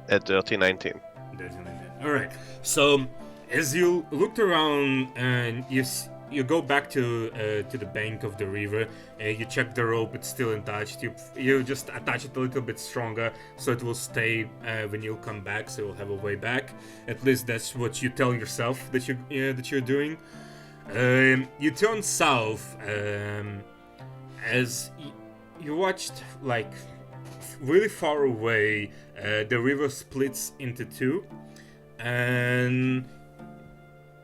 at dirty 19. Dirty 19. All right. So as you looked around and you go back to the bank of the river, you check the rope; it's still attached. You just attach it a little bit stronger so it will stay when you come back. So you'll have a way back. At least that's what you tell yourself that you're doing. You turn south as you watched like really far away. The river splits into 2, and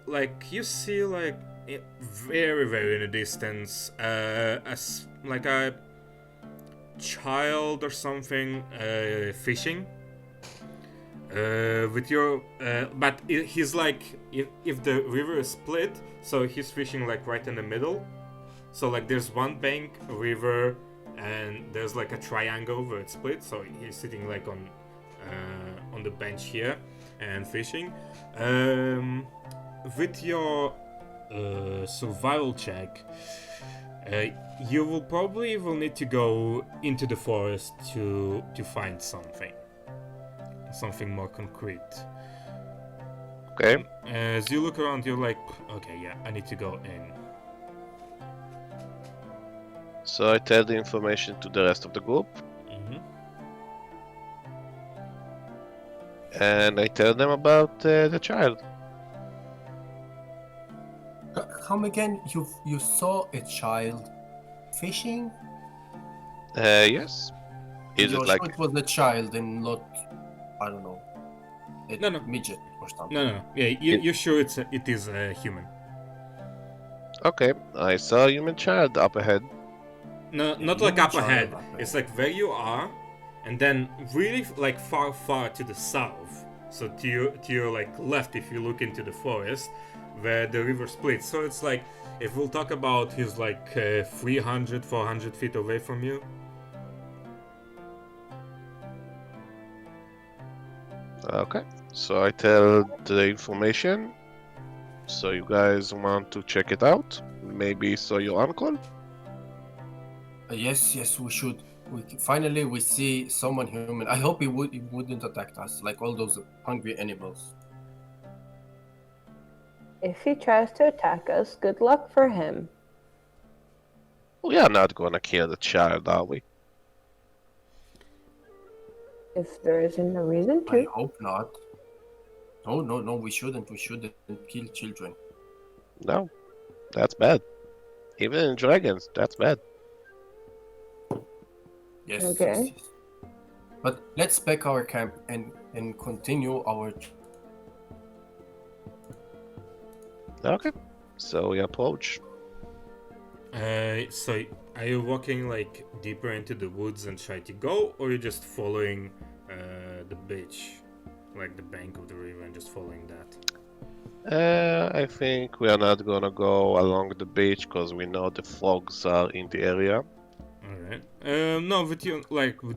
like you see like very in the distance as like a child or something fishing with your but he's like if the river is split, so he's fishing like right in the middle. So like there's one bank, a river, and there's like a triangle where it's split, so he's sitting like on the bench here and fishing. With your survival check, you will probably need to go into the forest to find something more concrete. Okay. As you look around, you're like, okay, yeah, I need to go in. So I tell the information to the rest of the group, and I tell them about the child. Come again? You saw a child fishing? Yes. Is You're it like sure it was a child and not, I don't know, a No. midget or something? No. Yeah, you're sure it is a human. okay? I saw a human child up ahead. No, Yeah, not like human up child ahead. up ahead. It's like where you are, and then really like far to the south. So to your like left, if you look into the forest, where the river splits. So it's like if we'll talk about he's like 300, 400 feet away from you. Okay. So I tell the information. So you guys want to check it out? Maybe saw your uncle? Yes, we should. Finally we see someone human. I hope he wouldn't attack us like all those hungry animals. If he tries to attack us, good luck for him. We are not gonna kill the child, are we? If there isn't a reason I to. hope not. No, we shouldn't. We shouldn't kill children. No. That's bad. Even in dragons, that's bad. Yes. Okay. Yes. But let's back our camp and continue our. Okay, so we approach. So are you walking like deeper into the woods and try to go, or you're just following the beach, like the bank of the river, and just following that? I think we are not gonna go along the beach because we know the frogs are in the area. Alright. No, with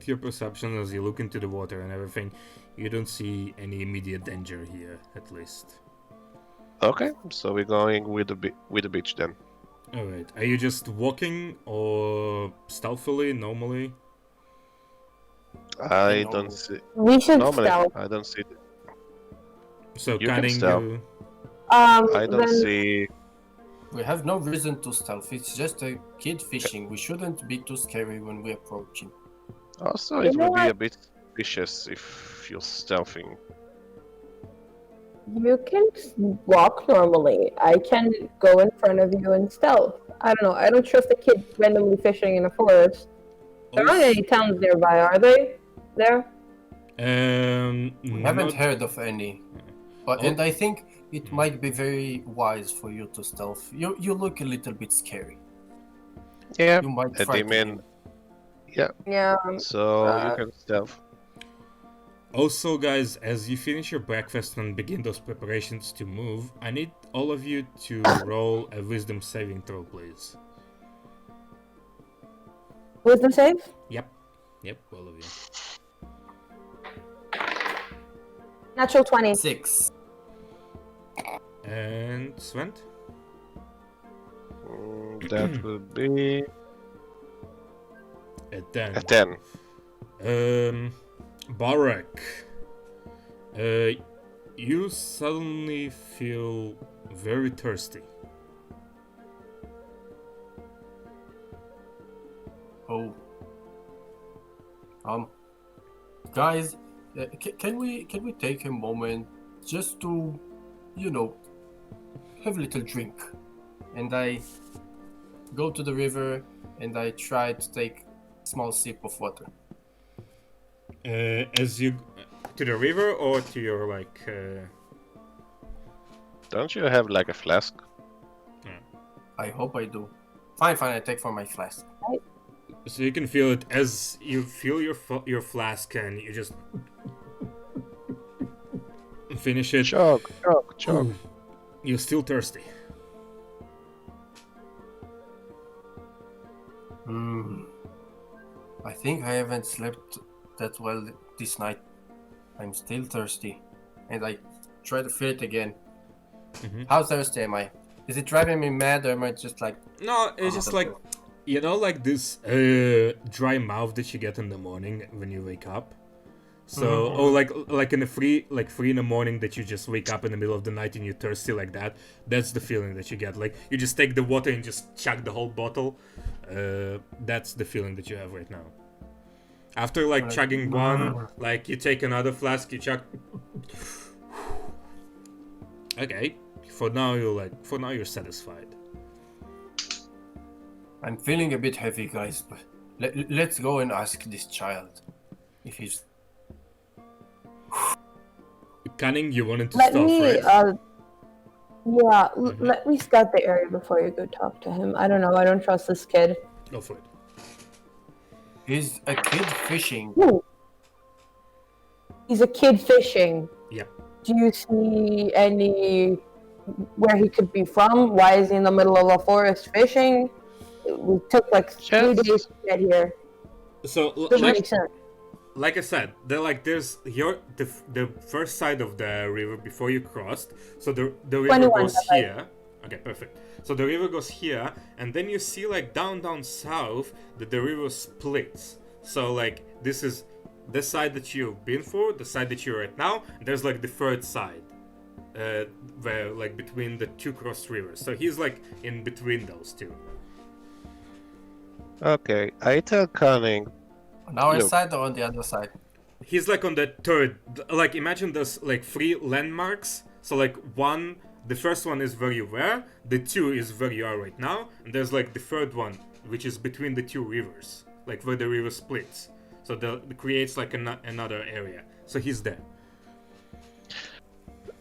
your perception as you look into the water and everything, you don't see any immediate danger here, at least. Okay, so we're going with the beach then. Alright. Are you just walking or stealthily, normally? I don't see. We should Normally, stealth. I don't see. So You can cutting stealth. you. I don't Then see. We have no reason to stealth. It's just a kid fishing. We shouldn't be too scary when we approach him. Also, You it know will be what? a bit vicious if you're stealthing. you can walk normally. I can go in front of you and stealth. I don't know. I don't trust a kid randomly fishing in a forest. There aren't any towns nearby, are they? There? We haven't Not- heard of any. But and I think it might be very wise for you to stealth. You look a little bit scary. Yeah, You might a frighten demon. him. Yeah. So you can stealth. Also, guys, as you finish your breakfast and begin those preparations to move, I need all of you to roll a wisdom saving throw, please. Wisdom save? Yep, all of you. Natural 20. 6. And Sven? That will be A 10. a 10. Barak, you suddenly feel very thirsty. Oh. Guys, can we take a moment just to, have a little drink? And I go to the river and I try to take a small sip of water. As you to the river or to your Don't you have like a flask? I hope I do. Fine, I take from my flask. so you can feel it as you fill your flask and you just finish it. Chug. You're still thirsty. I think I haven't slept that well this night. I'm still thirsty. And I try to feel it again. How thirsty am I? Is it driving me mad or am I just like... No, it's just like, okay. you know, like this dry mouth that you get in the morning when you wake up. So, or like in the three in the morning that you just wake up in the middle of the night and you're thirsty like that. That's the feeling that you get. Like you just take the water and just chug the whole bottle. That's the feeling that you have right now. After like chugging one, like you take another flask, you chug. Okay, for now you're satisfied. I'm feeling a bit heavy, guys, but let's go and ask this child if he's... Cunning, you wanted to Let stop, me, right? let me scout the area before you go talk to him. I don't know. I don't trust this kid. Go for it. He's a kid fishing. Ooh. He's a kid fishing. Yep. Do you see any where he could be from? Why is he in the middle of a forest fishing? We took like 3 days to get here. So, Doesn't make sense. like I said, there's the first side of the river before you crossed. So the river 21, goes okay. here. Okay, perfect. So the river goes here, and then you see like down south that the river splits. So like this is the side that you've been for, the side that you're at now. And there's like the third side, where like between the two crossed rivers. So he's like in between those two. Okay, I tell Cunning. On our Look. side or on the other side? He's like on the third, like imagine there's like 3 landmarks. So like the first one is where you were, the 2 is where you are right now, and there's like the third one, which is between the 2 rivers, like where the river splits. So it creates like another area. So he's there.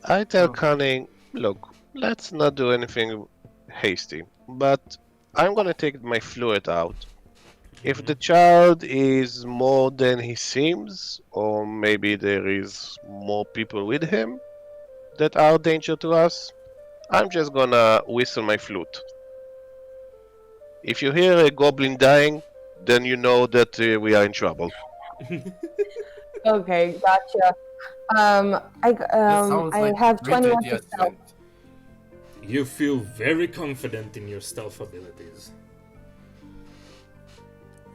I tell Cunning, look, let's not do anything hasty. But I'm gonna take my fluid out. If the child is more than he seems, or maybe there is more people with him that are a danger to us, I'm just gonna whistle my flute. If you hear a goblin dying, then you know that we are in trouble. Okay, gotcha. I have great 21 idea, to stealth. Sven. You feel very confident in your stealth abilities.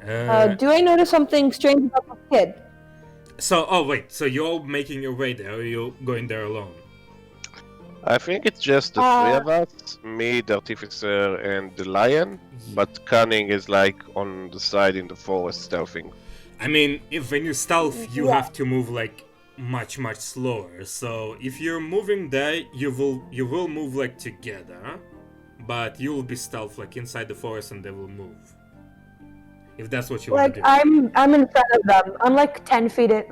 Do I notice something strange about the kid? So you're making your way there, or you're going there alone? I think it's just the three of us, me, the artificer, and the lion. But Cunning is like on the side in the forest stealthing. I mean, if when you stealth, you Yeah. have to move like much slower. So if you're moving there, you will move like together, but you will be stealth like inside the forest, and they will move. If that's what you want Like to do. I'm in front of them. I'm like 10 feet in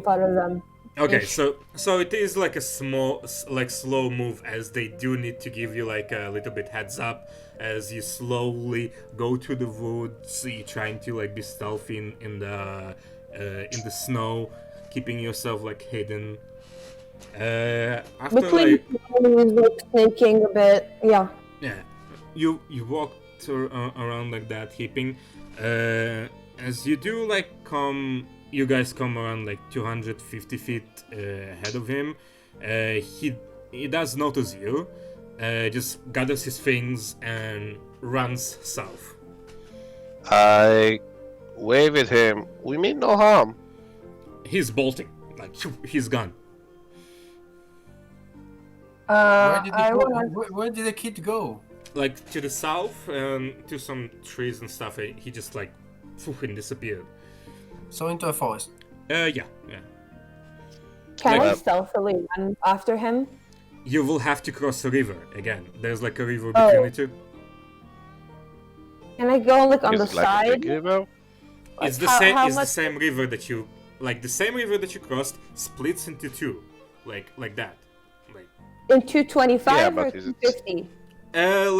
front of them. Okay, so it is like a small, like slow move, as they do need to give you like a little bit heads up as you slowly go to the woods. You're trying to like be stealthy in the snow, keeping yourself like hidden. After Between like snaking a bit. Yeah. you walk around like that, heaping. As you do like you guys come around like 250 feet ahead of him. He does notice you. Just gathers his things and runs south. I wave at him. We mean no harm. He's bolting, like he's gone. Where did the kid go? Like to the south and to some trees and stuff. He just like and disappeared. So into a forest. Yeah. Can Like- I stealthily run after him? You will have to cross a river again. There's like a river between the two. Can I go like on Is the it like a side? big river? It's the how- same. how It's the much- same river that you like. The same river that you crossed splits into two, like that. Like In 225 Yeah, or but is it- 250?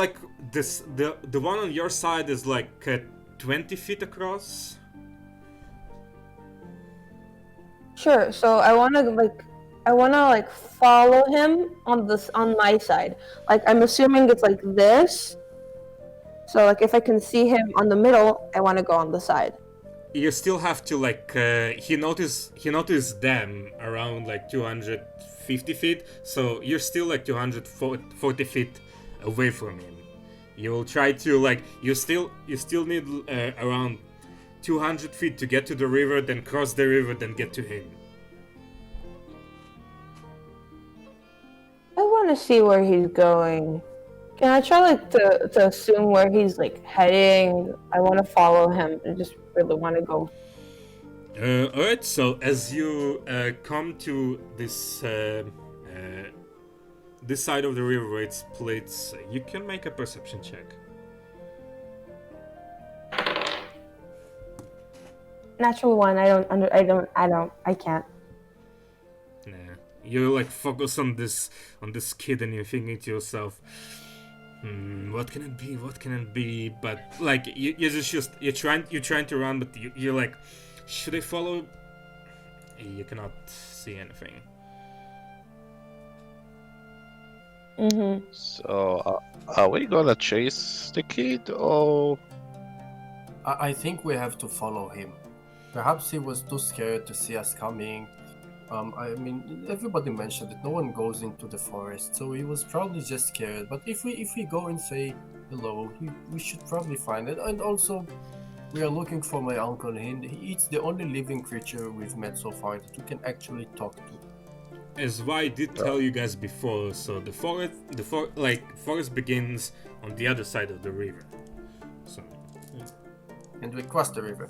like this. The one on your side is like 20 feet across. Sure. So I wanna follow him on my side. Like I'm assuming it's like this. So like if I can see him on the middle, I want to go on the side. You still have to like. He noticed them around like 250 feet. So you're still like 240 feet away from him. You will try to like. You still need around 200 feet to get to the river, then cross the river, then get to him. I want to see where he's going. Can I try like to assume where he's like heading? I want to follow him. I just really want to go. Alright, so as you come to this this side of the river where it splits, you can make a perception check. Natural one. I can't. Nah. You like focus on this kid and you're thinking to yourself, what can it be? What can it be? But like you're trying to run, but you're like, should I follow? You cannot see anything. Mm-hmm. So, are we gonna chase the kid or? I think we have to follow him. Perhaps he was too scared to see us coming. I mean, everybody mentioned that no one goes into the forest, so he was probably just scared. But if we go and say hello, we should probably find it. And also, we are looking for my uncle. He's the only living creature we've met so far that we can actually talk to. As I did tell you guys before, so the forest begins on the other side of the river. So And we cross the river.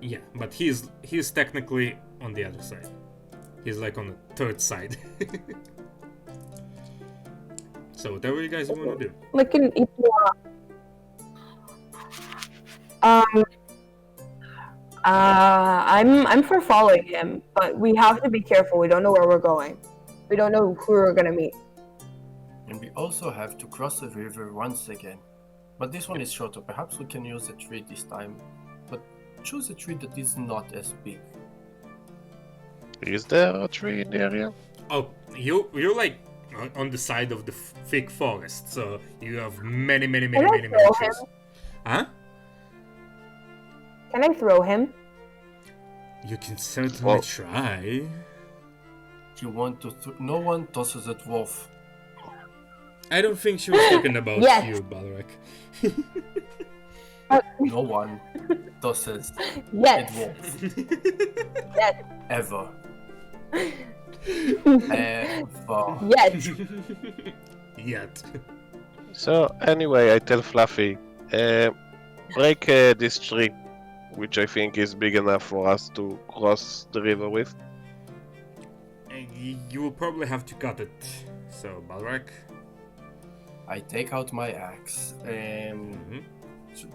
yeah, but he's technically on the other side. He's like on the third side. So whatever you guys want to do. Like if you want. I'm for following him, but we have to be careful. We don't know where we're going. We don't know who we're gonna meet. And we also have to cross the river once again. But this one is shorter. Perhaps we can use a tree this time. But choose a tree that is not as big. Is there a tree in the area? Oh, you're like on the side of the thick forest, so you have many Can I trees. throw him? Huh? Can I throw him? You can certainly Well- try. You want to... No one tosses a dwarf. I don't think she was talking about Yes. you, Balrak. No one tosses a Yes. dwarf. Yes. Ever. Ever. Yes. Yet. So anyway, I tell Fluffy, break this tree, which I think is big enough for us to cross the river with. You will probably have to cut it. So, Balrak. I take out my axe.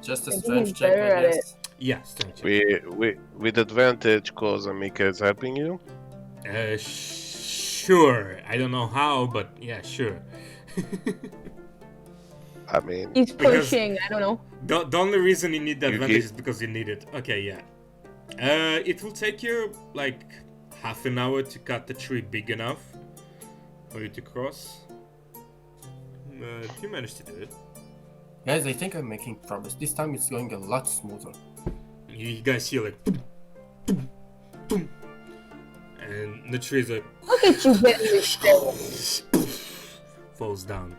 Just a I think strength he's check, better I at guess. Yeah, strength check. We with advantage, cause Amika is helping you. Sure. I don't know how, but yeah, sure. I mean, He's Because- pushing. I don't know. The only reason you need the You advantage get- is because you need it. Okay, yeah. It will take you like half an hour to cut the tree big enough for you to cross. You managed to do it. Guys, I think I'm making progress. This time it's going a lot smoother. You guys hear like boom, boom, boom, and the tree's like Look at you getting this thing. falls down.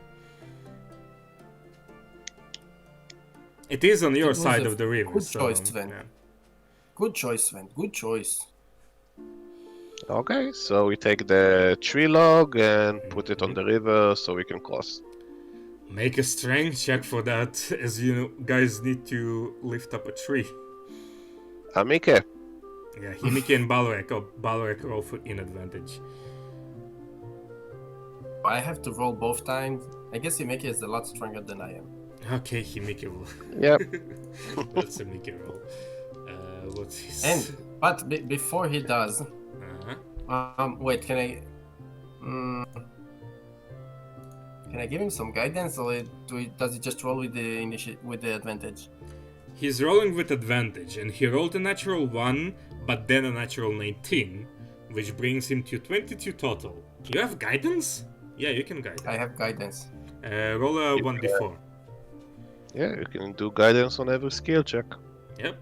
It is on your was side a of the river, good so choice, Sven. yeah. Good choice, Sven. Good choice. okay, so we take the tree log and put it on the river so we can cross. Make a strength check for that, as you guys need to lift up a tree. Amika, Yeah, Himiki and Balrak. Oh, Balrak roll for in advantage. I have to roll both times. I guess Himeki is a lot stronger than I am. Okay, Himiki roll. yep. That's a Himiki roll. What's his? But before he does, wait, can I? Can I give him some guidance, or does he just roll with the advantage? He's rolling with advantage, and he rolled a natural 1, but then a natural 19, which brings him to 22 total. You have guidance? Yeah, you can guide. I have guidance. Roll a 1d4. Yeah, you can do guidance on every skill check. Yep,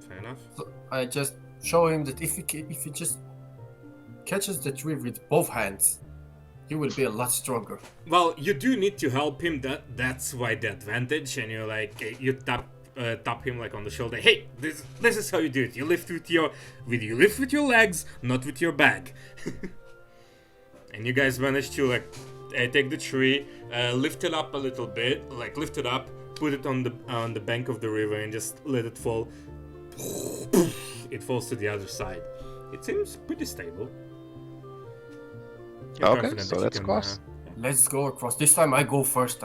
fair enough. So I just show him that if he just catches the tree with both hands, he will be a lot stronger. Well, you do need to help him. That's why the advantage, and you're like you tap him like on the shoulder. Hey, this is how you do it. You lift with your legs, not with your back. And you guys manage to like take the tree, lift it up a little bit, like lift it up, put it on the bank of the river, and just let it fall. It falls to the other side. It seems pretty stable. You're Okay, confident so that you let's can, cross. Let's go across. This time I go first.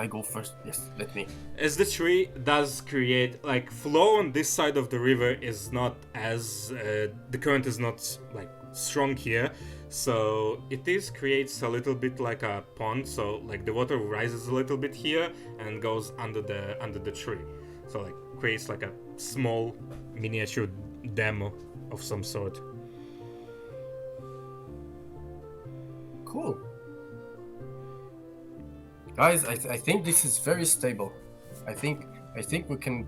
Yes, let me. As the tree does create, like, flow on this side of the river is not as, the current is not, like, strong here, so it creates a little bit like a pond, so, like, the water rises a little bit here and goes under the tree. So, like, creates, like, a small miniature dam of some sort. Cool. Guys, I think this is very stable. I think we can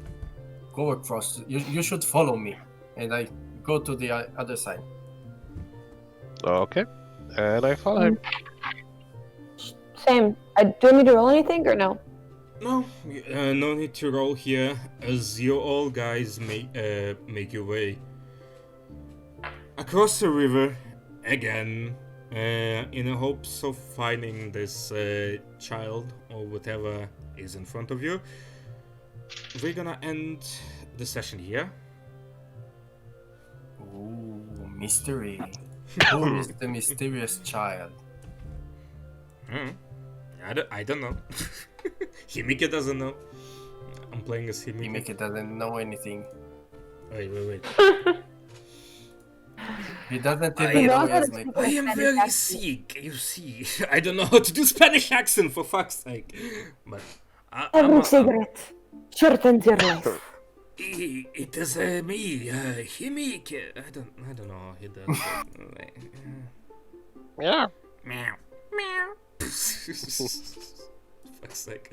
go across. You should follow me, and I go to the other side. Okay, and I follow him. Same. Do you want me to roll anything or no? No, no need to roll here, as you all guys make your way across the river again, in the hopes of finding this child or whatever is in front of you. We're gonna end the session here. Ooh, mystery. Who is the mysterious child? I don't know. Himika doesn't know. I'm playing as Himika. Himeki doesn't know anything. Wait. He doesn't I even know knows he how has to speak makeup. I with am Spanish very accent. sick, you see. I don't know how to do Spanish accent, for fuck's sake. But Every cigarette shortens your life. it is me, Himik. I don't know how he does it. Yeah. Meow. Meow. Fuck's sake.